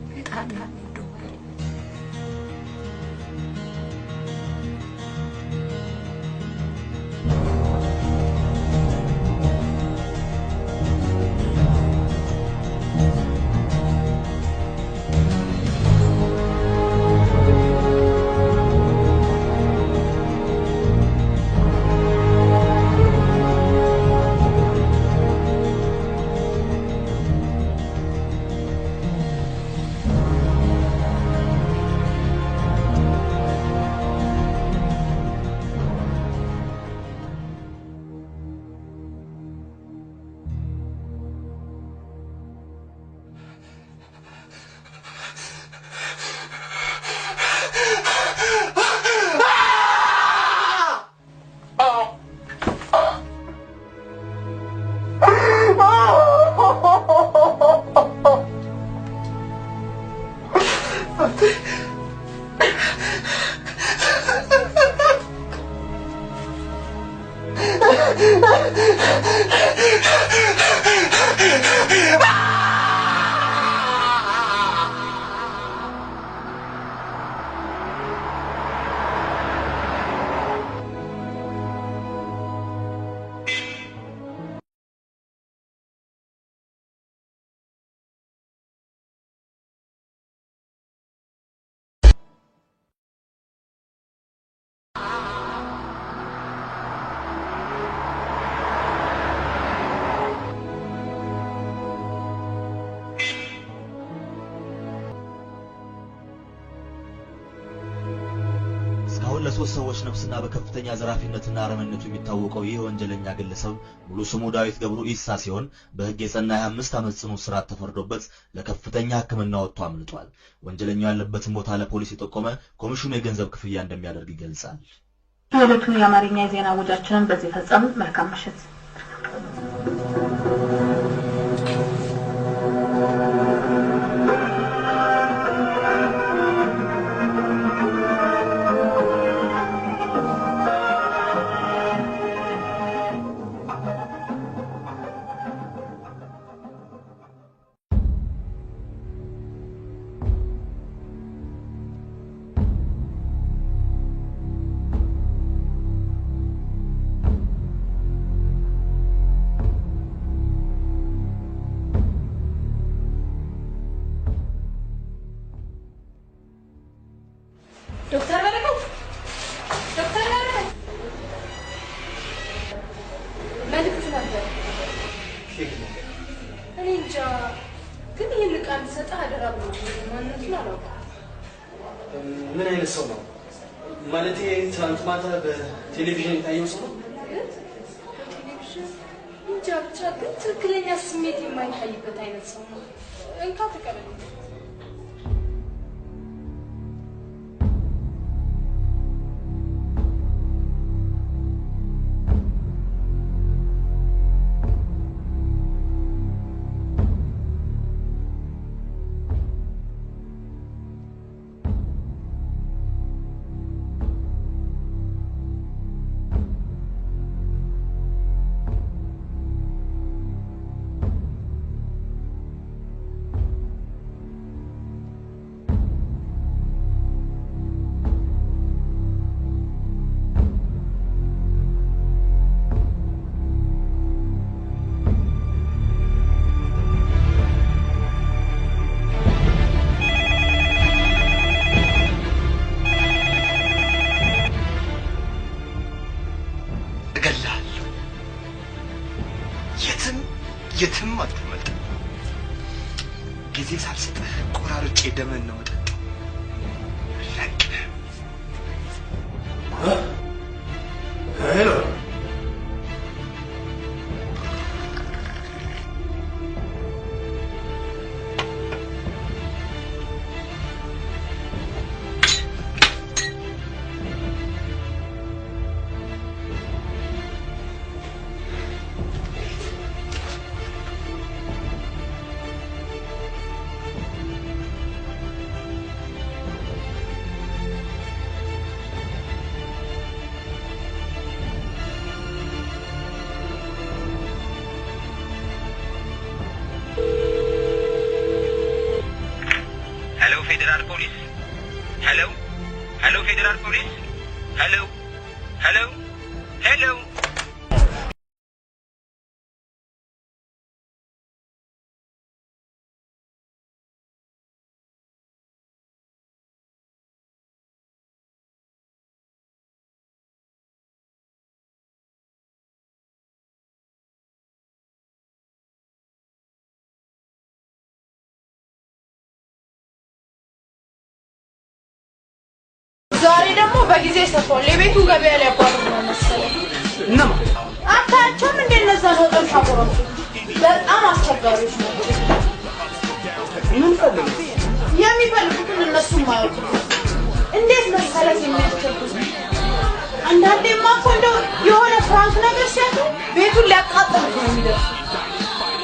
በጣም የሚወደው ለሶስት ሰዎች ነፍስና በከፍተኛ ዘራፊነትና አረመኔነቱ የሚታወቀው ይህ ወንጀለኛ ግለሰብ ሙሉ ስሙ ዳዊት ገብሩ ኢሳ ሲሆን በህግ የጸና 25 ዓመት ጽኑ እስራት ተፈርዶበት ለከፍተኛ ሕክምና ወጥቶ አምልጧል። ወንጀለኛው ያለበትን ቦታ ለፖሊስ የጠቆመ ኮሚሽኑ የገንዘብ ክፍያ እንደሚያደርግ ይገልጻል። የዕለቱን የአማርኛ የዜና ወጃችንን በዚህ ፈጸምን። መልካም ምሽት። ምን አይነት ሰው ነው? ማለት ትናንት ማታ በቴሌቪዥን የታየው ሰው ነው? በቴሌቪዥን እንጃ፣ ብቻ ግን ትክክለኛ ስሜት የማይታይበት አይነት ሰው ነው። እንካ ተቀበል። የትም አትመጣም። ጊዜ ሳልሰጥህ ቆራርጬ ደምን ነው የምጠጣው። ሄሎ ፌደራል ፖሊስ ሄሎ ሄሎ ፌደራል ፖሊስ ሄሎ ሄሎ ሄሎ ዛሬ ደግሞ በጊዜ ሰፋው ለቤቱ ገበያ ላይ አባሩ ነው መሰለኝ። እነማ አታቸውም እንደ እነዛ ነው ተሻቆሮች በጣም አስቸጋሪዎች ነው። ምን ፈልጉ? የሚፈልጉትን እነሱ ማያውቁ እንዴት መሰለህ የሚያስቸግሩ አንዳንዴማ እኮ እንደው የሆነ ፍራንክ ነገር ሲያጡ ቤቱን ሊያቃጥሉ ነው የሚደርሱ።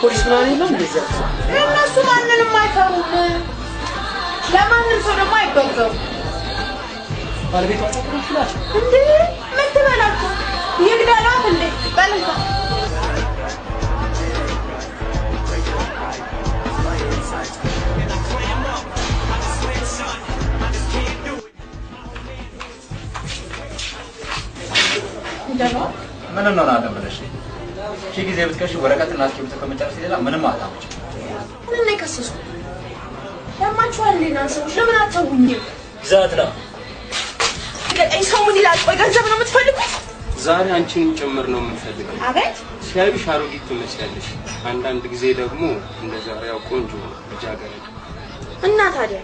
ፖሊስ ምናምን የለም እንደዚያ? እነሱ ማንንም አይፈሩም። ለማንም ሰው ደግሞ አይበገሩም። ባለቤቷ ተቆጥሮሽ ናቸው እንዴ? ምን ትበላችሁ? ይግደሏት እንዴ? በልታ ምን እንሆናለን ብለሽ ሺህ ጊዜ ብትከሽ ወረቀትና እስክሪብቶ ከመጨረስ ሌላ ምንም አታመጭም። ምን ነው የከሰስኩ? ያማችኋል እንዴ? ናንሰዎች ለምን አታውኝም? ግዛት ነው ለቀኝ ሰው ምን ይላል? ቆይ ገንዘብ ነው የምትፈልጉት? ዛሬ አንቺን ጭምር ነው የምንፈልገው። አቤት ሲያዩሽ አሮጊት ትመስያለሽ። አንዳንድ ጊዜ ደግሞ እንደዛ ያው ቆንጆ ልጃገረድ እና ታዲያ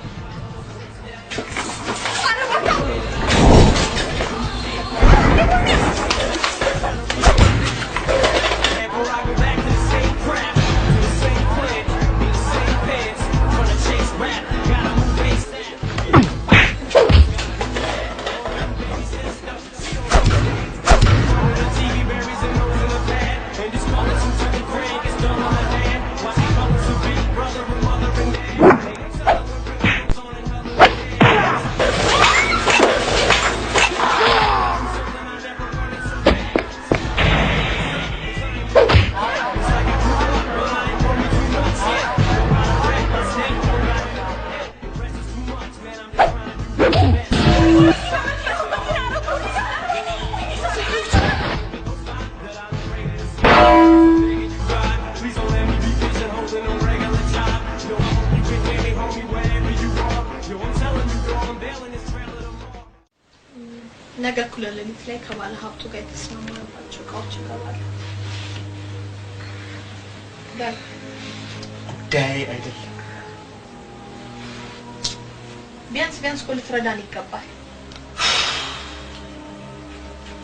ነገ እኩለ ሌሊት ላይ ከባለ ሀብቱ ጋር የተስማማባቸው እቃዎች ይገባሉ። ጉዳይ አይደለም። ቢያንስ እኮ ልትረዳን ይገባል።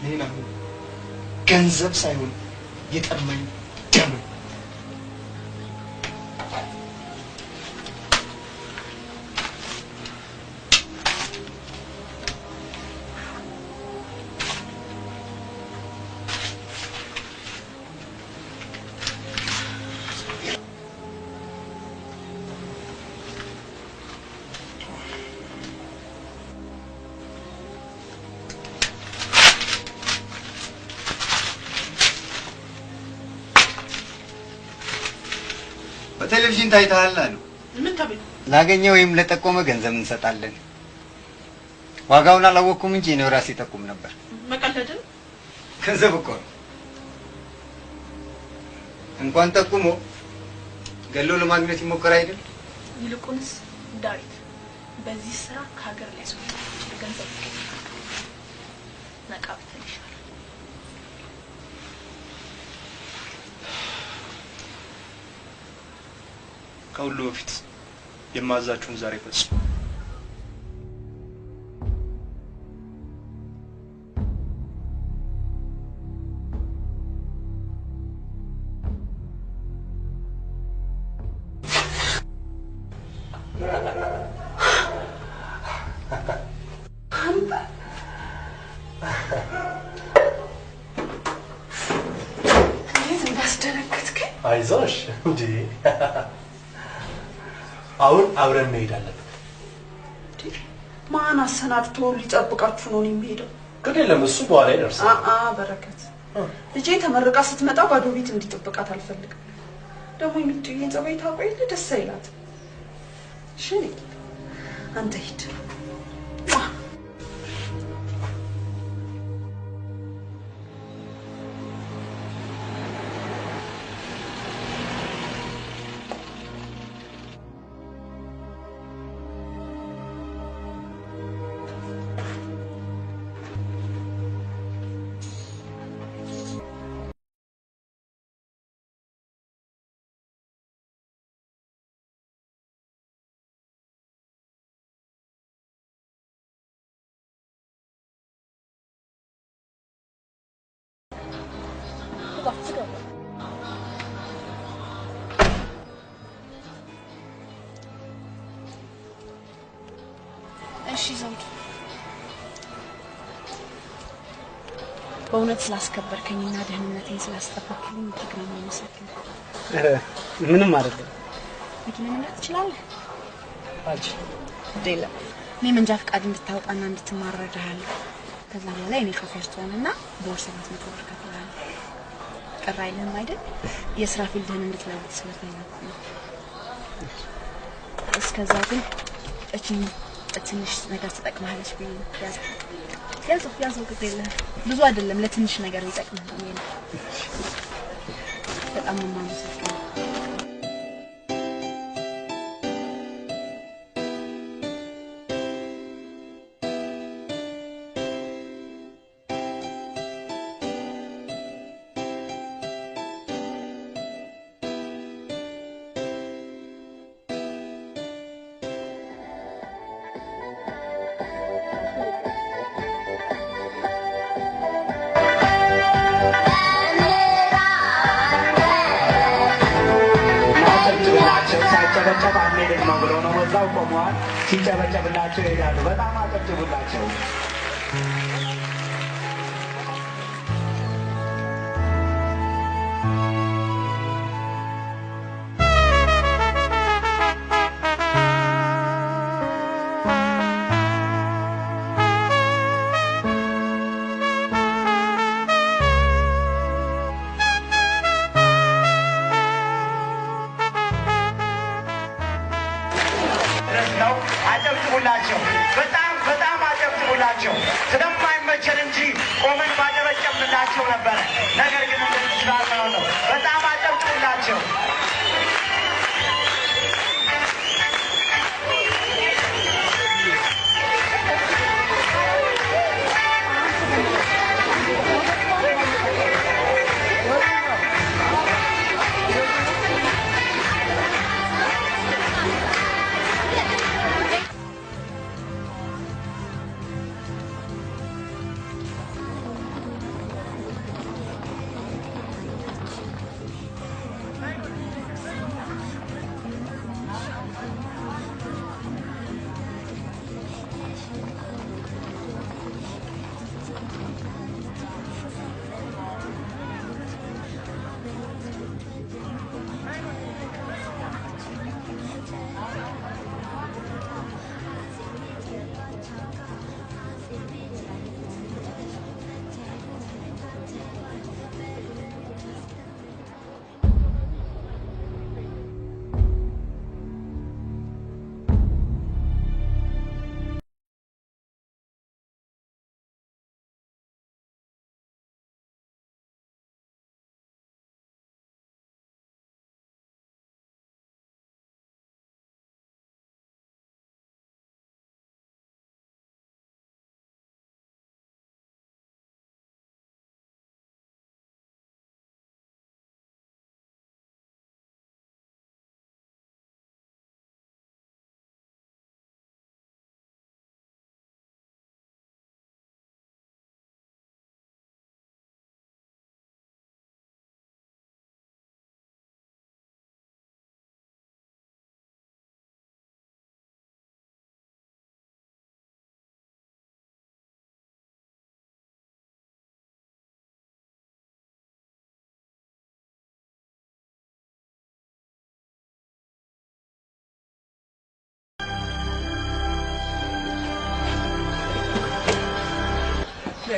ሌላ ገንዘብ ሳይሆን የጠማኝ ደም በቴሌቪዥን ታይተሃል አሉ። ምን ተብሎ? ላገኘ ወይም ለጠቆመ ገንዘብ እንሰጣለን። ዋጋውን አላወቅኩም እንጂ እኔው ራሴ ጠቁም ነበር። መቀለድ ገንዘብ እኮ ነው። እንኳን ጠቁሞ ገሎ ለማግኘት ይሞከር አይደል? ይልቁንስ ዳዊት በዚህ ስራ ከሀገር ላይ ሰው ገንዘብ ነቃብተን ይሻላል። ከሁሉ በፊት የማዛችሁን ዛሬ ፈጽሙ። እንዴት እንዳስደነገጥከኝ። አይዞሽ እንዴ አሁን አብረን መሄድ አለብን። ማን አሰናድቶ ሊጠብቃችሁ ነው የሚሄደው? ግድ የለም እሱ በኋላ ይደርሳል። በረከት ልጄ ተመርቃ ስትመጣ ባዶ ቤት እንዲጠብቃት አልፈልግም። ደግሞ የምትይኝ ጸባይ ታውቀው የለ ደስ አይላት። እሺ አንተ ሂድ። እሺ ዘውድ፣ በእውነት ስላስከበርከኝና ደህንነቴን ስላስጠበቅልኝ እጅግ ነው የማመሰግነው። ምንም አይደለም። መኪና መንዳት ትችላለህ? አንቺ ዴላ እኔ መንጃ ፈቃድ እንድታወጣና እንድትማር እረዳሃለሁ። ከዛ በኋላ እኔ ሾፌር ትሆንና በወር 700 ብር እከፍልሃለሁ። ቅር አይልህም አይደል? የስራ ፊልድህን እንድትለውጥ ስለፈለኩ ነው። እስከዛ ግን እቺን ትንሽ ነገር ትጠቅማለች ብዬ ያዘው ግድ የለህም። ብዙ አይደለም፣ ለትንሽ ነገር ይጠቅማል ብዬ ነው። በጣም ነው የማመሰግነው። ጭብጨባ አንሄድም ነው ብለው ነው እዛው ቆመዋል። ሲጨበጨብላቸው ይሄዳሉ። በጣም አጨብጭቡላቸው። አጨብጭቡላቸው። በጣም አጨብጭቡላቸው። ስለማይመቸን እንጂ ቆመን ባጨበጨብላቸው ነበረ። ነገር ግን እንደዚህ ስላልሆነ ነው። በጣም አጨብጭቡላቸው።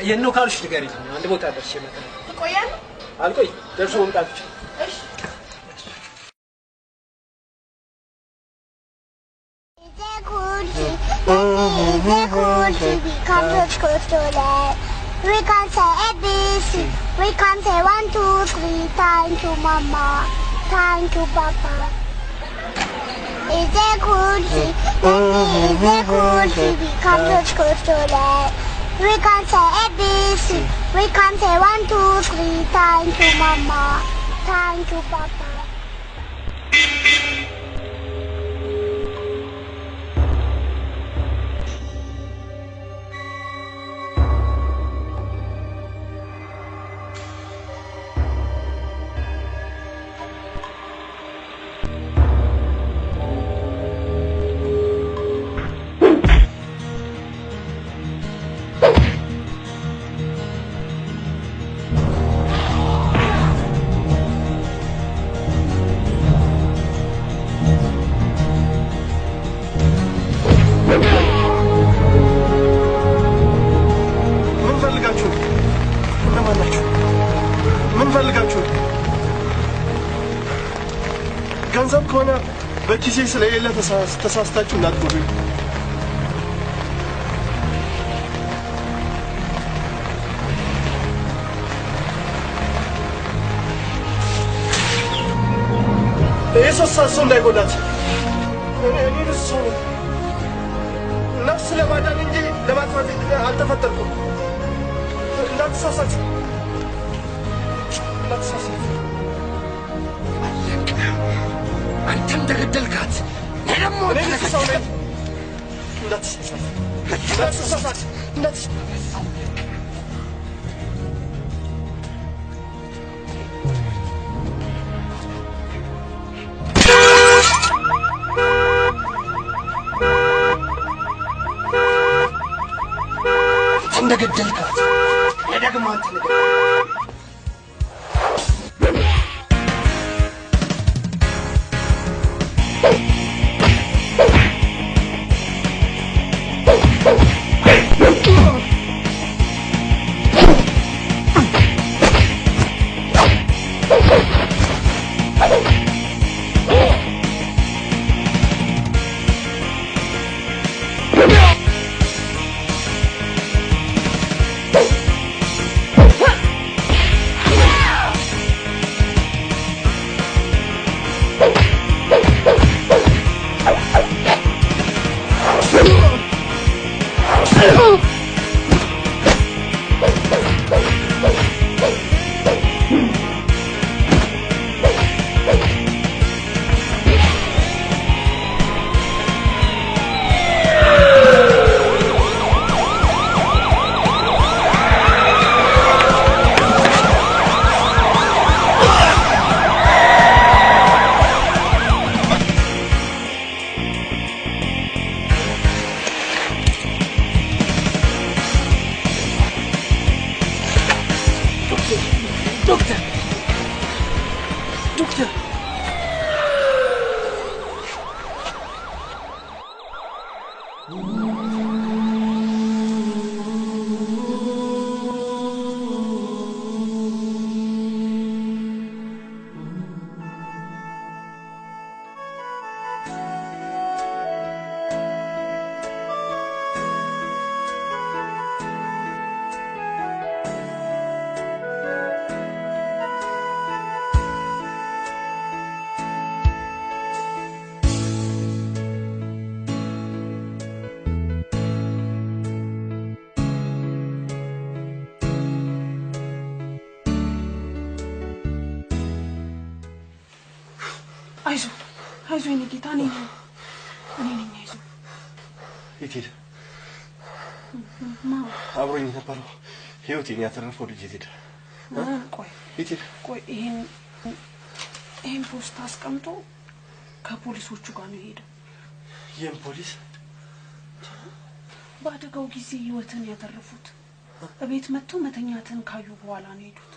የነው ካልሽ ንገሪኝ። አንድ ቦታ ደርሼ እመጣለሁ። ትቆያለህ? አልቆይ፣ ደርሶ መምጣት ብቻ። እሺ። We can say ABC. We can say 1, 2, 3. Thank you, Mama. Thank you, Papa. Is it cool? Is it cool? We come to school today. We can say ABC. We can say 1, 2, 3. Thank you, Mama. Thank you, Papa. ገንዘብ ከሆነ በኪሴ ስለሌለ ተሳስታችሁ እንዳትጎዱኝ። የሶስት ሰዓት ሰው እንዳይጎዳት እኔ ሰው ነፍስ ለማዳን እንጂ ለማጥፋት አልተፈጠርኩም። እንዳትሳሳት እንዳትሳሳት። አንተም ተገደልካት። እኔ ደግሞ ሰው ነኝ። እንዳትሳሳት እንዳትሳሳት እንዳትሳሳት። ገደልካት። ለደግሞ አንተ ነገር አይዞህ የኔ ጌታ እኔ ነኝ አይዞህ የት ሄደ ማ አብሮኝ የነበረው ህይወቴን ያተረፈው ልጅ የት ሄደ ቆይ የት ሄደ ቆይ ይሄን ፖስታ አስቀምጦ ከፖሊሶቹ ጋር ነው የሄደው ይህን ፖሊስ በአደጋው ጊዜ ህይወትን ያተረፉት እቤት መጥተው መተኛትን ካዩ በኋላ ነው የሄዱት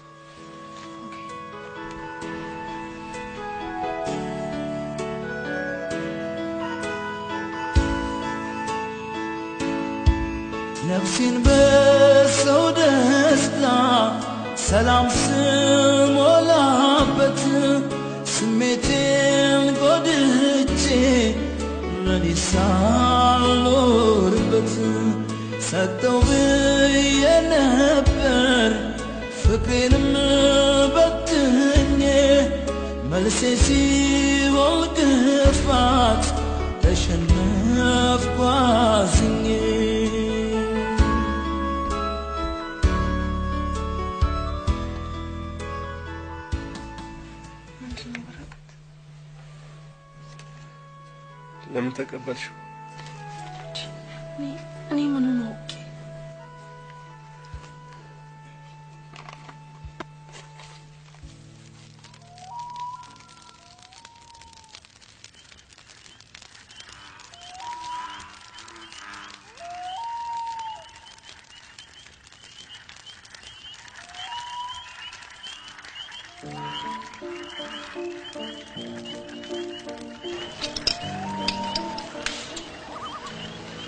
ነፍሴን በሰው ደስታ ሰላም ስሞላበት ስሜቴን ጎድቼ ለኔ ሳልኖርበት ሰጠው ብዬ ነበር ፍቅሬንም በትኜ መልሴ ሲሆን ግፋት ተሸነፍኩ አዝኜ ለምን ተቀበልሽው? እኔ ምን ነው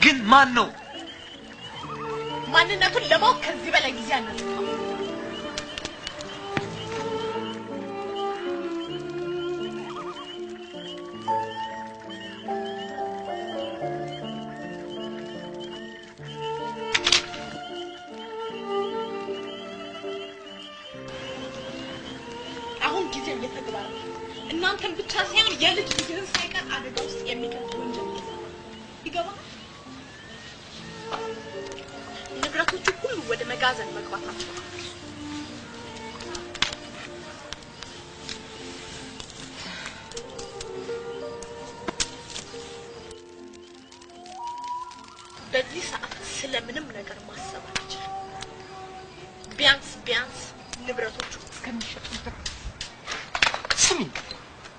ግን ማን ነው ማንነቱን ለማወቅ ከዚህ በላይ ጊዜ አናጥፋም አሁን ጊዜው እየተገባረ እናንተን ብቻ ሳይሆን የልጅ ልጅህን ሳይቀር አደጋ ውስጥ የሚከት ወንጀል ይገባል ንብረቶቹ ሁሉ ወደ መጋዘን መግባታቸው በዚህ ሰዓት ስለምንም ነገር ማሰብ አልችልም ቢያንስ ንብረቶቹ እስከሚሸጡ ድረስ ስሚ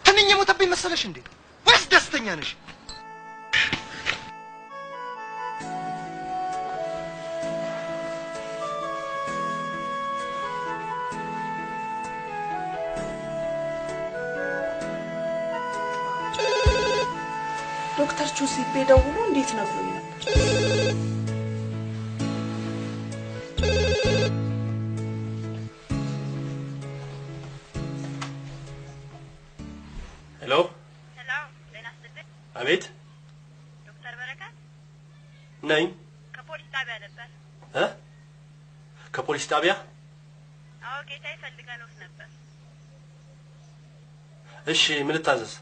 ትንኝ የሞተብኝ መሰለሽ እንዴ ወይስ ደስተኛ ነሽ አብራችሁ ሲቤ ደውሎ እንዴት ነው ብሎኝ ነበር። ሄሎ ሄሎ፣ ጤና ይስጥልኝ። አቤት ዶክተር በረከት ነኝ። ከፖሊስ ጣቢያ ነበር። ከፖሊስ ጣቢያ? አዎ፣ ጌታ ይፈልገንዎት ነበር። እሺ፣ ምን ልታዘዝ?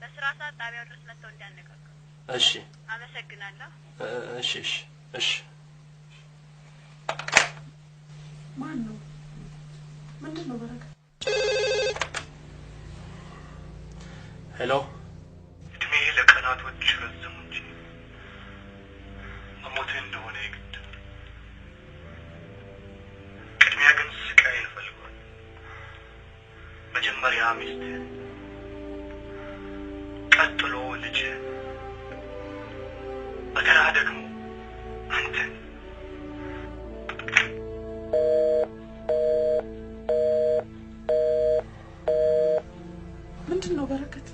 በስራ ሰዓት ጣቢያው ድረስ መጥተው እንዲያነጋግሩ። እሺ፣ አመሰግናለሁ። እሺ፣ እሺ፣ እሺ። ማን ነው? ምንድን ነው በረከት? ሄሎ እድሜ ለቀናቶች ረዘሙ እንጂ መሞትህ እንደሆነ የግድ ቅድሚያ ግን ስቃይን ፈልጓል። መጀመሪያ ሚስትህን፣ ቀጥሎ ልጅህን፣ በተራ ደግሞ አንተን። ምንድን ነው በረከት?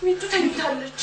ሚጡ ተኝታለች።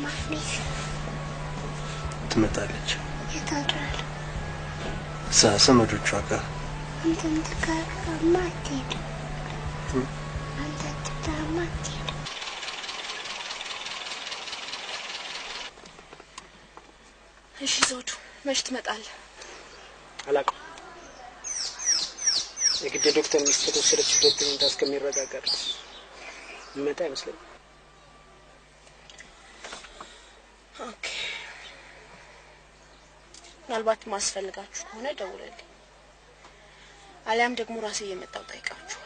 ማፍኔት ትመጣለች። ይታድራል። ዘመዶቿ ጋር አንተን ትቀርማ አትሄድም። አንተ ትቀርማ አትሄድም። እሺ ዘውዱ መች ትመጣለህ? አላውቅም። የግድ ዶክተር ሚስት ከተወሰደችበት ሁኔታ እስከሚረጋጋ ድረስ የሚመጣ አይመስለኝም። ኦኬ ምናልባት ማስፈልጋችሁ ከሆነ ደውልልኝ፣ አሊያም ደግሞ ራሴ እየመጣሁ ጠይቃችኋል።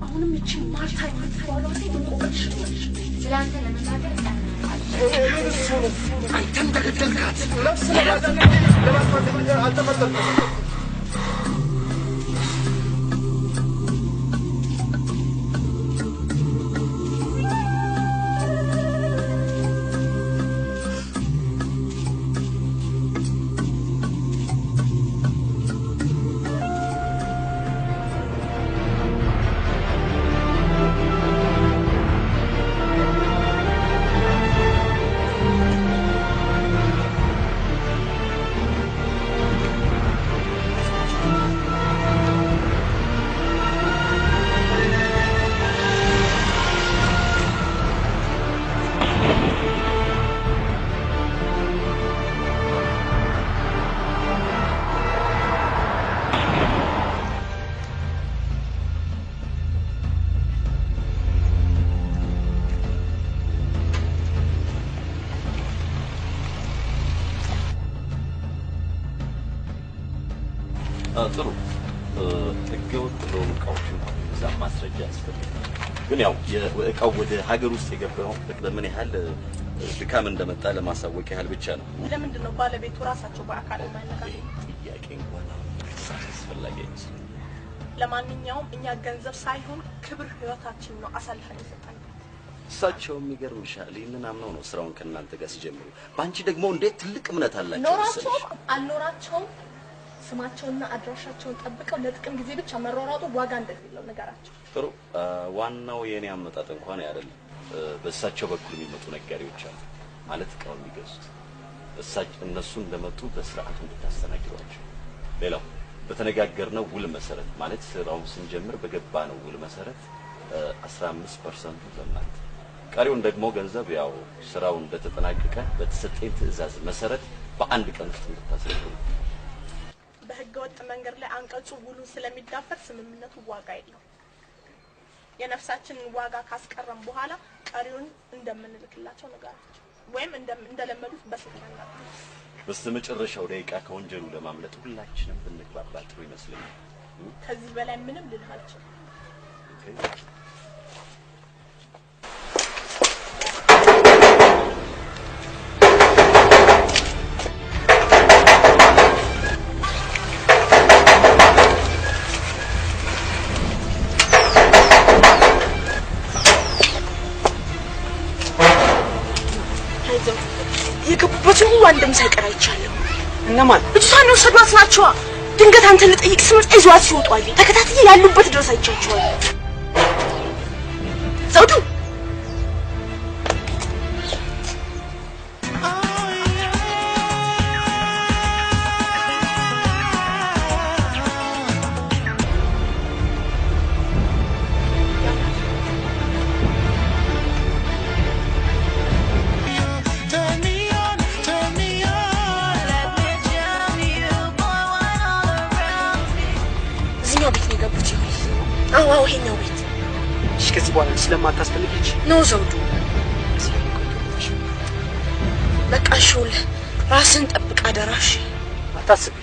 አሁንም እቺ ማርታ የምትባለው ሴት እንቆቅልሽ ነች። ስለአንተ ለመናገር አንተም ተገደልካት። ነፍስ ለማዳን ለማጥፋት አልተፈጠርኩም። ጥሩ ህገወጥ ለሆኑ እቃዎች እንኳን እዛ ማስረጃ ያስፈልጋል። ግን ያው የእቃው ወደ ሀገር ውስጥ የገባው በምን ያህል ድካም እንደመጣ ለማሳወቅ ያህል ብቻ ነው። ለምንድን ነው ባለቤቱ ራሳቸው በአካል የማይነጋገሩ? ጥያቄ እንኳን አስፈላጊ አይመስለኝም። ለማንኛውም እኛ ገንዘብ ሳይሆን ክብር ህይወታችን ነው አሳልፈን የሰጠን። እሳቸው የሚገርምሻል ይህንን አምነው ነው ስራውን ከእናንተ ጋር ሲጀምሩ። በአንቺ ደግሞ እንዴት ትልቅ እምነት አላቸው። ኖራቸው አልኖራቸውም ስማቸውና አድራሻቸውን ጠብቀው ለጥቅም ጊዜ ብቻ መሯሯጡ ዋጋ እንደሌለው ነገራቸው። ጥሩ ዋናው የኔ አመጣጥ እንኳን አይደለም። በእሳቸው በኩል የሚመጡ ነጋዴዎች አሉ ማለት እቃው የሚገዙት እነሱ እንደመጡ በስርዓቱ እንድታስተናግዷቸው። ሌላው በተነጋገርነው ውል መሰረት ማለት ስራውን ስንጀምር በገባነው ውል መሰረት 15% ለእናንተ፣ ቀሪውን ደግሞ ገንዘብ ያው ስራው እንደተጠናቀቀ በተሰጠኝ ትዕዛዝ መሰረት በአንድ ቀን ውስጥ እንድታስረክቡ። በህገወጥ መንገድ ላይ አንቀጹ ውሉን ስለሚዳፈር ስምምነቱ ዋጋ የለው። የነፍሳችንን ዋጋ ካስቀረም በኋላ ቀሪውን እንደምንልክላቸው ነገራቸው ወይም እንደለመዱት በስልክ መንገር። በስተመጨረሻው ደቂቃ ከወንጀሉ ለማምለጥ ሁላችንም ብንግባባ ጥሩ ይመስለኛል። ከዚህ በላይ ምንም ልልህ አልችልም። የገቡበትን ሁሉ አንድም ሳይቀር አይቻለሁ። እነማን? ልጅቷን የወሰዷት ናቸዋ። ድንገት አንተን ልጠይቅ ስመጣ ይዟት ሲወጡ አየሁ። ተከታትዬ ያሉበት ድረስ አይቻቸዋለሁ። ዘውዱ አዎ ይሄኛው ቤት እሺ ከዚህ በኋላ ስለማታስፈልግሽ ነው ዘውዱ በቃ ሹል ራስን ጠብቅ አደራሽ አታስቢ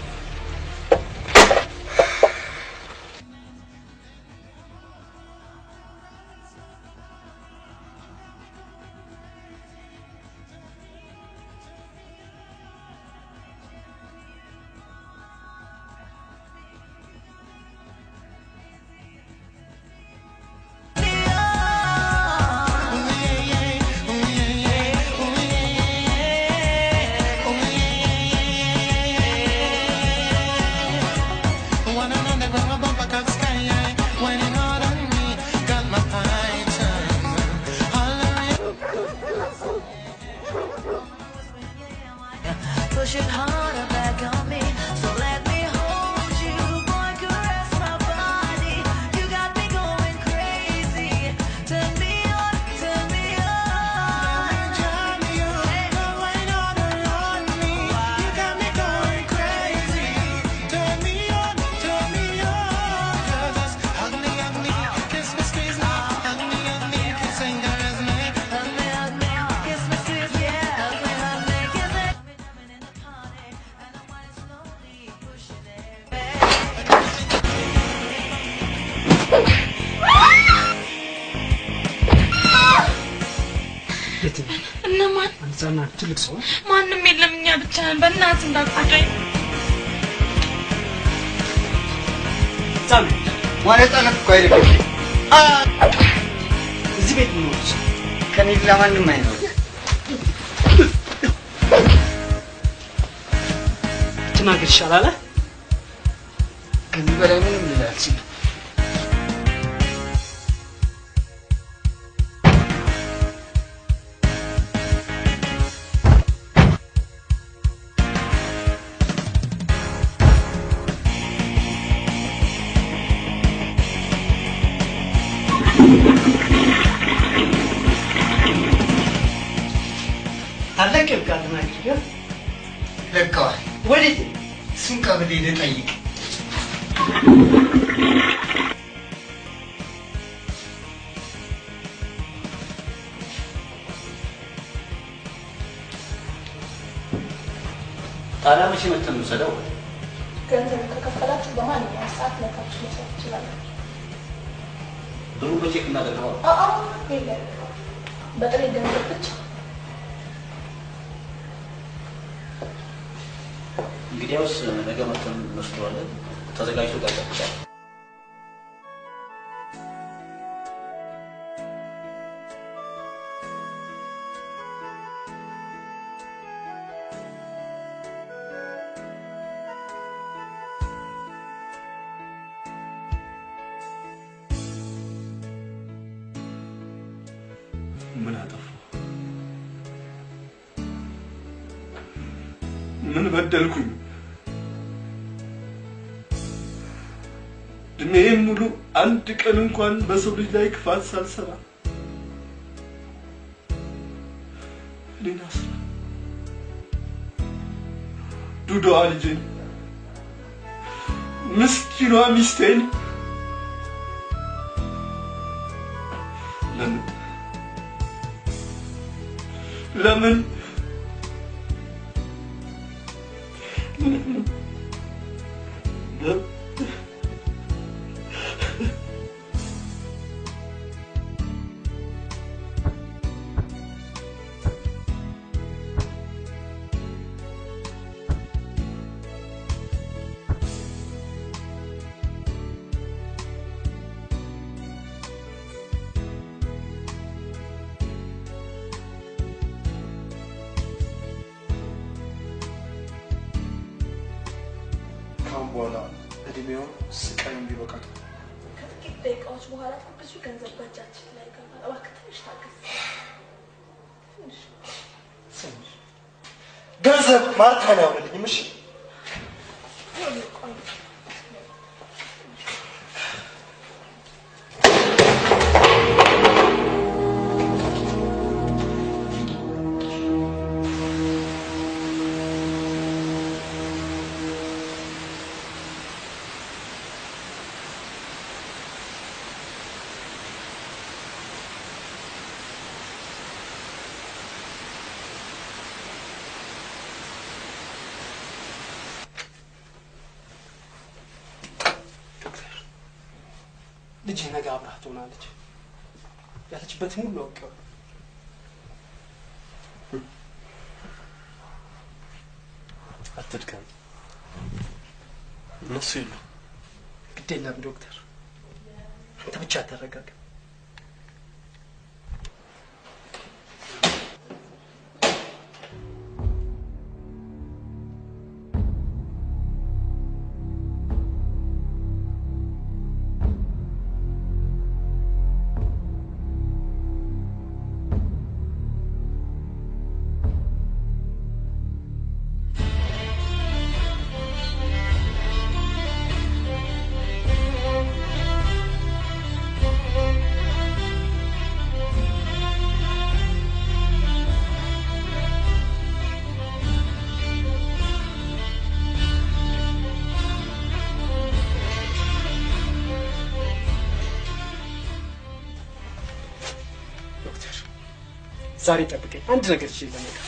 Pushing harder back on me, so let me hold you. Boy, caress my body. You got me going crazy. Turn me on, turn me on. Turn me on, going on me. You got me going crazy. Turn me on, 'cause it's hug me, kiss me, squeeze me. Hug me, kiss and caress me. Hug me, kiss me, squeeze me. Hug me, kiss me. እነማን አንተና ትልቅ ሰው ማንንም የለም እኛ ብቻ ነን በእናትህ እንዳትቆጣኝ ሳሚ ማለት እኮ አይደለም እዚህ ቤት ነው ከኔ ለማንም አይኖር ትናገር ይሻላል ከዚህ በላይ ምንም ልል አልችልም አለቀም ካልናችሁ ለቀዋል ወዴት እሱን ቀብሌ ልጠይቅ ታዲያ መቼ መተን እንውሰደው? ገንዘብ ከከፈላችሁ በማንኛውም ሰዓት ለታችሁ መስራት ትችላላችሁ። ብሩ በቼክ እናደርገዋል? የለም በጥሬ ገንዘብ ብቻ። እንግዲያውስ ነገ መተን እንወስደዋለን። ተዘጋጅቶ ጋር ይጠብቃል። ምን አጠፋሁ? ምን በደልኩኝ? እድሜዬን ሙሉ አንድ ቀን እንኳን በሰው ልጅ ላይ ክፋት ሳልሰራ እኔን አስራ ዱዳዋ ልጄን ምስኪኗ ሚስቴን ለምን በኋላ እድሜው ስቃይ እንዲበቃት ከጥቂት ደቂቃዎች በኋላ ብዙ ገንዘብ በእጃችን ላይ ይገባል። እባክህ ትንሽ ታገስ። ገንዘብ ማርታ ነው ያወልኝ። እሺ ልጄ ነገ አብራህ ትሆናለች። ያለችበት ሙሉ አውቀው አትድከም። እነሱ የሉ። ግድ የለም ዶክተር፣ አንተ ብቻ ተረጋጋ። ዛሬ ጠብቀኝ፣ አንድ ነገር ይችላል ነገር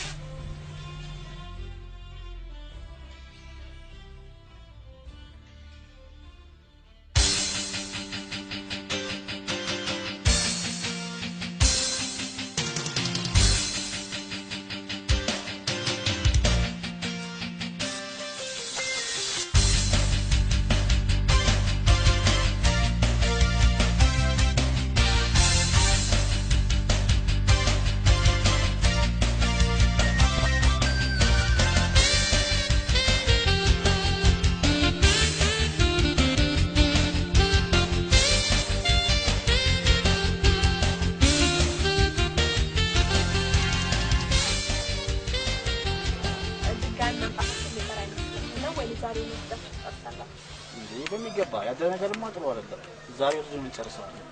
በሚገባ ያለ ነገርማ ጥሩ አይደለም። ዛሬ ወስደን እንጨርሳለን።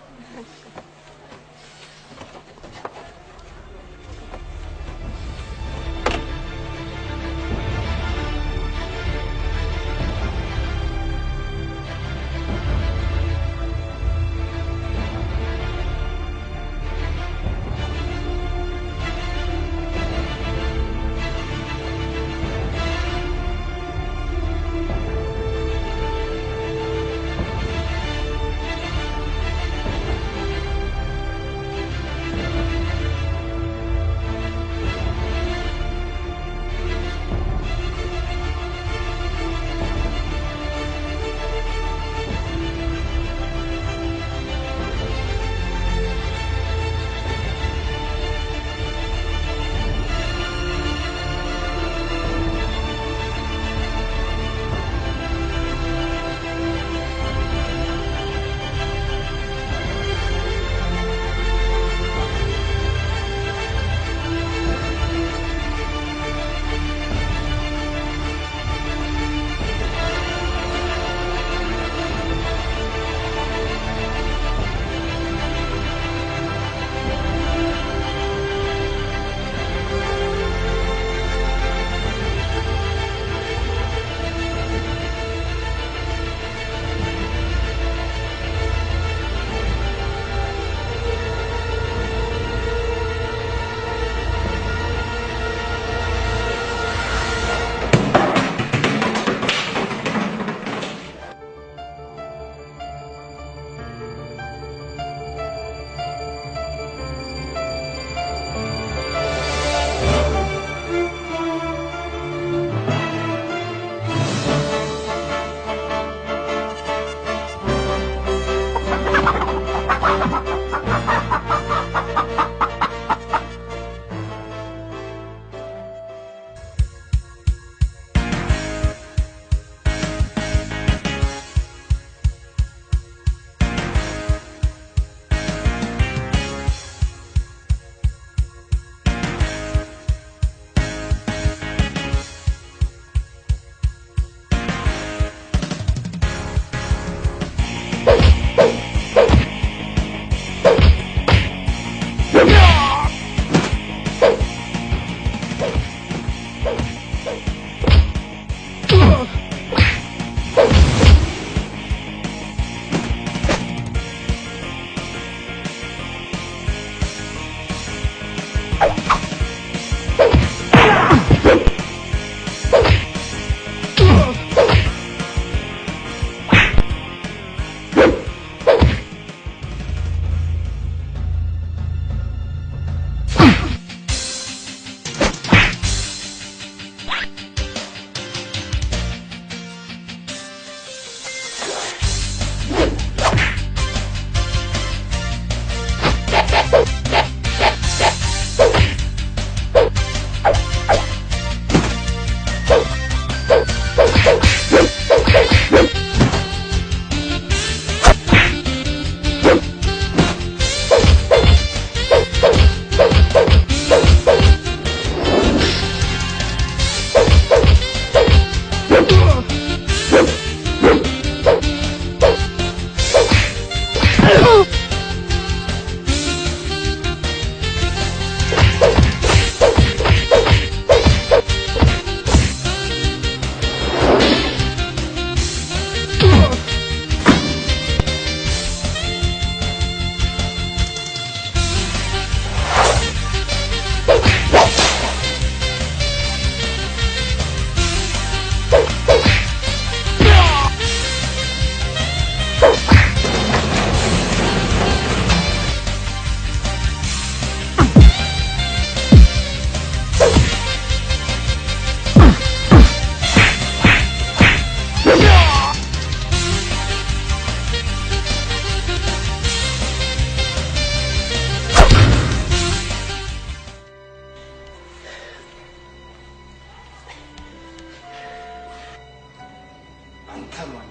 አንተ ማን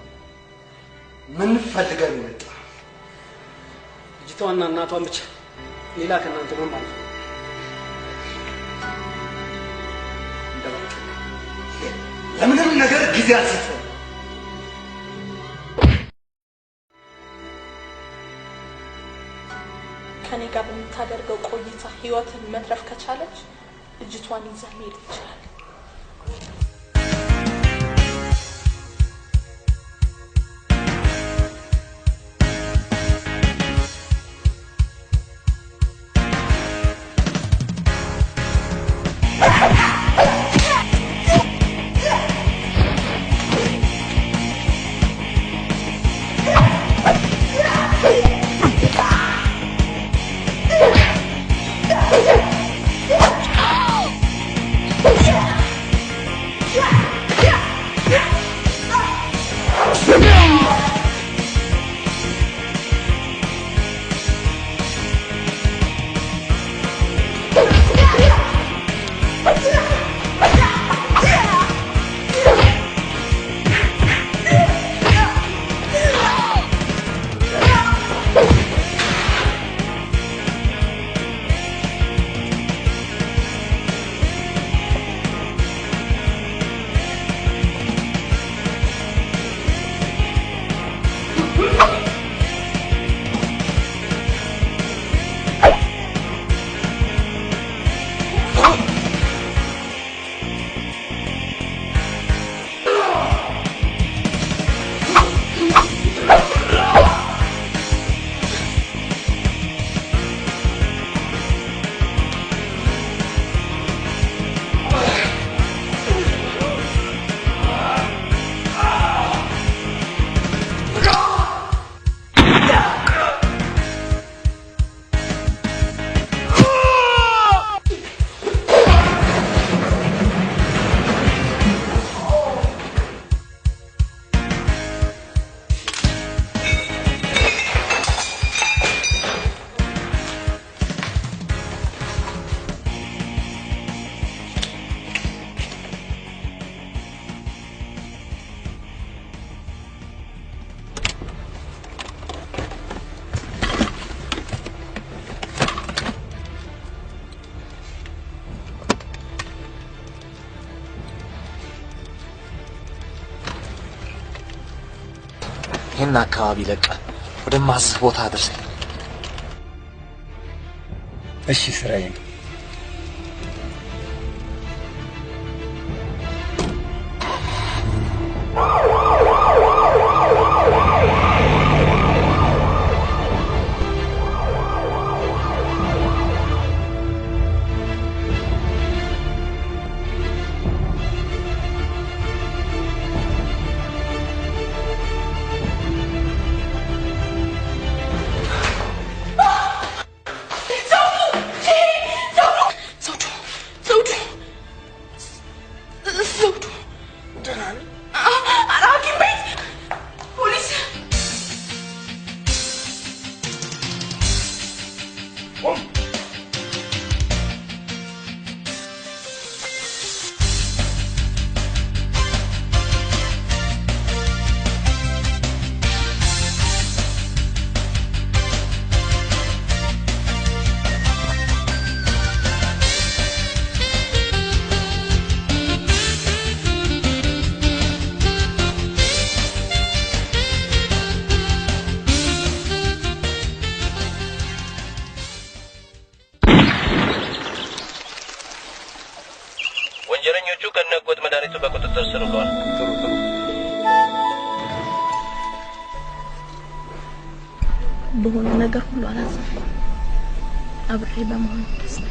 ምን ፈልገህ ነው የመጣው? ልጅቷና እናቷን ብቻ ሌላ ከእናንተ ምን ማለት ነው? ለምንም ነገር ጊዜ አልሰጠም። ከኔ ጋር በምታደርገው ቆይታ ህይወትን መትረፍ ከቻለች ልጅቷን ይዘህ መሄድ ይችላል። ይህን አካባቢ ለቀ ወደማስህ ቦታ አድርሰኝ። እሺ ስራዬ ነው። ወንጀለኞቹ ከነቆጥ መድኃኒቱ በቁጥጥር ስር ውለዋል። በሆነ ነገር ሁሉ አላዘንኩም። አብሬ በመሆን ደስተኛ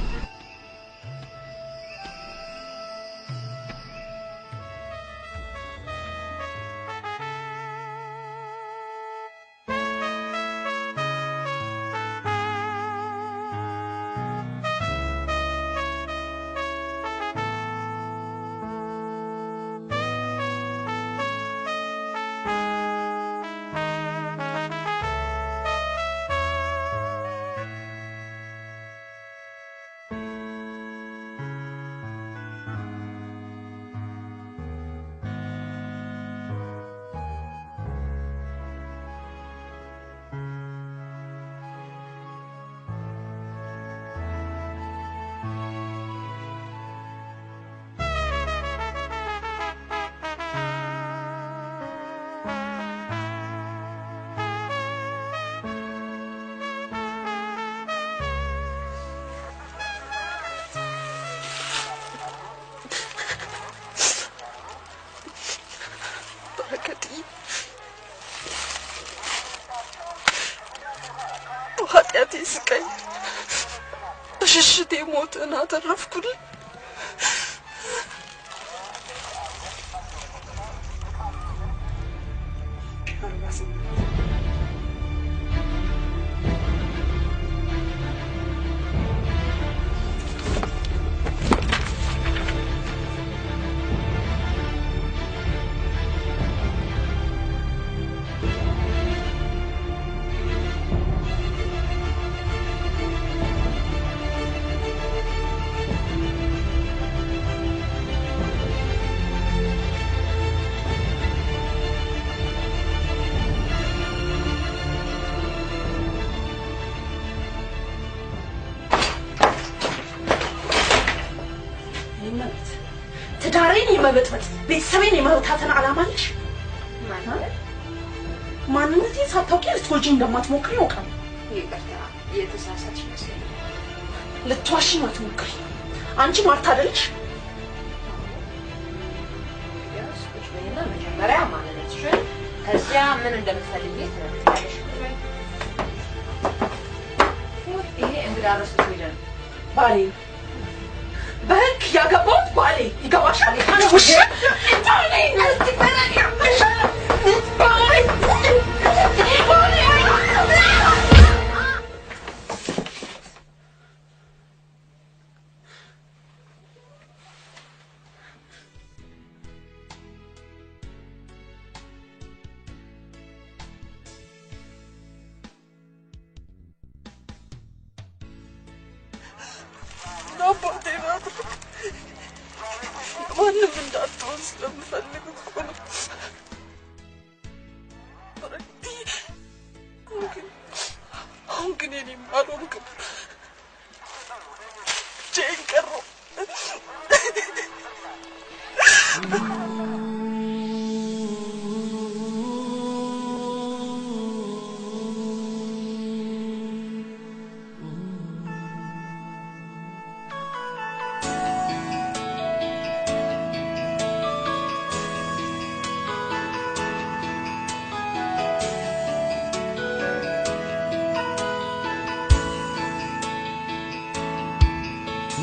በሽሽቴ ሞትን አተረፍኩልህ። ትዳሬን የመበጥበጥ ቤተሰቤን የመበታተን ዓላማ አለሽ ማለት ማንነቴን ሳታውቂ ልትወጂ እንደማትሞክሪ ያውቃል። ይቅርታ የተሳሳትሽ መሰለኝ። ልትዋሽኝ አትሞክሪ። አንቺ ማርታ አይደለሽ? መጀመሪያ ማንነትሽን ከዚያ ምን እንደምትፈልጊ ትነግሪያለሽ። ይሄ እንግዳ ረስቶ ሄደን ባሌ በህግ ያገባሁት ባሌ ይገባሻል? ውሽ ባሌ ማንም እንዳትሆን ስለምፈልግ እኮ ነው። አሁን ግን የኔም አልሆንክም። ብቻዬን ቀረሁ።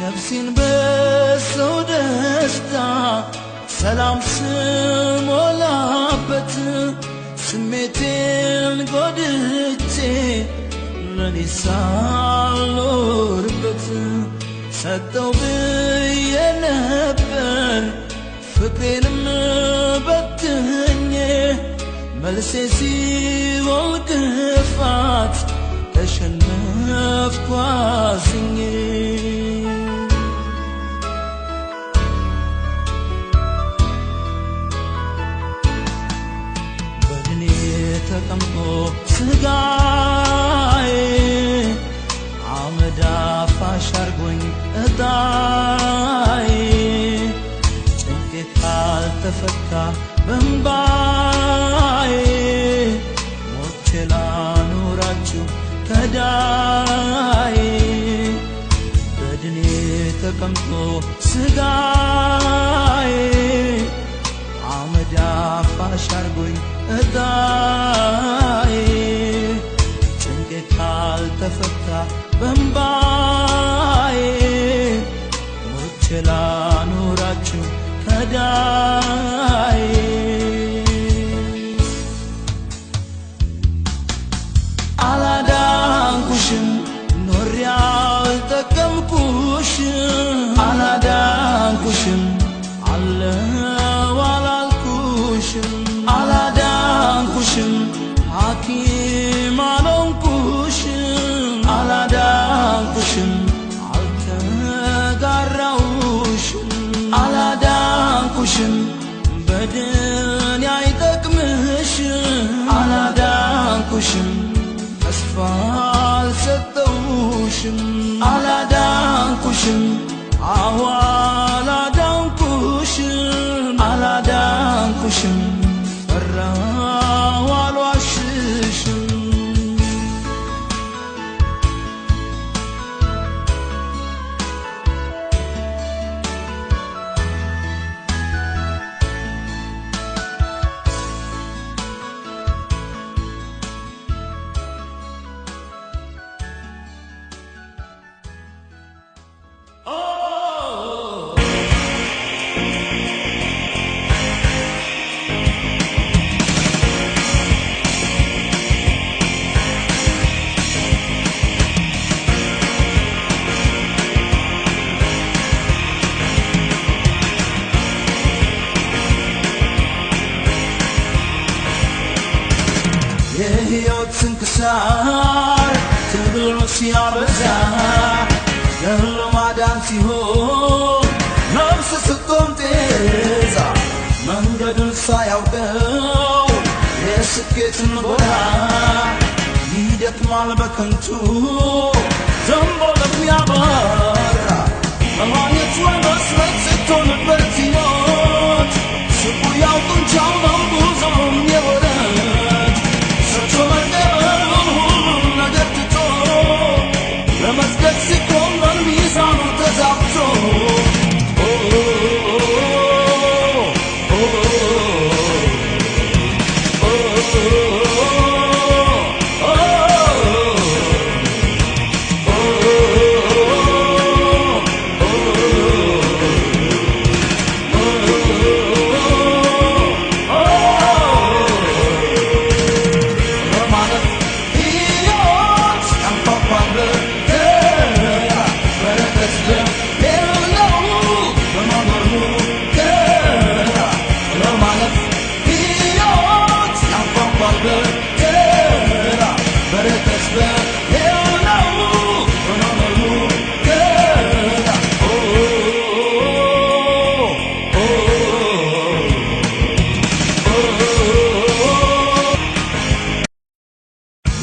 ነፍሴን በሰው ደስታ ሰላም ስሞላበት ስሜቴን ጎድቼ ለኔ ሳልኖርበት ሰጠው ብዬ ነበር ፍቅሬንም በትኜ መልሴ ሲሆን ክፋት ተሸነፍኩ አዝኜ ተቀምጦ ስጋዬ አመድ አፋሽ አርጎኝ እጣዬ ጭንቄ ካልተፈታ በእምባዬ ሞቼ ላኑራችሁ ከዳዬ በድኔ ተቀምጦ ስጋዬ አመድ አፋሽ አርጎኝ እጣዬ ጭንቄ ካልተፈታ በእምባዬ ሞቼ ላኑራችሁ ከዳዬ አላዳንኩሽም ኖሬ አልጠቀምኩሽም አላዳንኩሽም አለው አላልኩሽም አላዳንኩሽም ሐኪም አልሆንኩሽም አላዳንኩሽም አልተጋራውሽም አላዳንኩሽም በድን አይጠቅምሽም አላዳንኩሽም ተስፋ አልሰጠውሽም አላዳንኩሽም አዎ አላዳንኩሽም አላዳንኩሽም ፈራሁ አልዋሽሽም የሕይወት ስንክሳር ትግል ሲያበዛ ገሎ ማዳን ሲሆን ነፍስ ስትቆም ጤዛ መንገዱን ሳያውቀው የስኬትን ጎራ ይደክማል በከንቱ ዘንቦ ለሚያበራ በማግኘት ወመስረት ስትሆንበት ሕይወት ስቁ ያውጡንቻው ነው ጉዞም የወረት ሰርቶ መቀበሉን ሁሉም ነገር ትቶ ለመስገድ ሲቆመን ሚዛኑ ተዛብቶ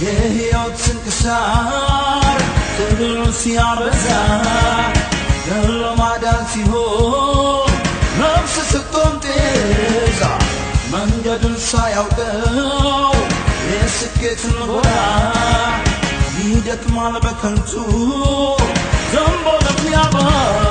የሕይወት ስንክሳር ትግል ሲያበዛ ገሎ ማዳን ሲሆን ነፍስ ስትቆም ጤዛ መንገዱን ሳያውቀው የስኬትን ጎራ ይደክማል በከንቱ ዘንቦ ለሚያበራ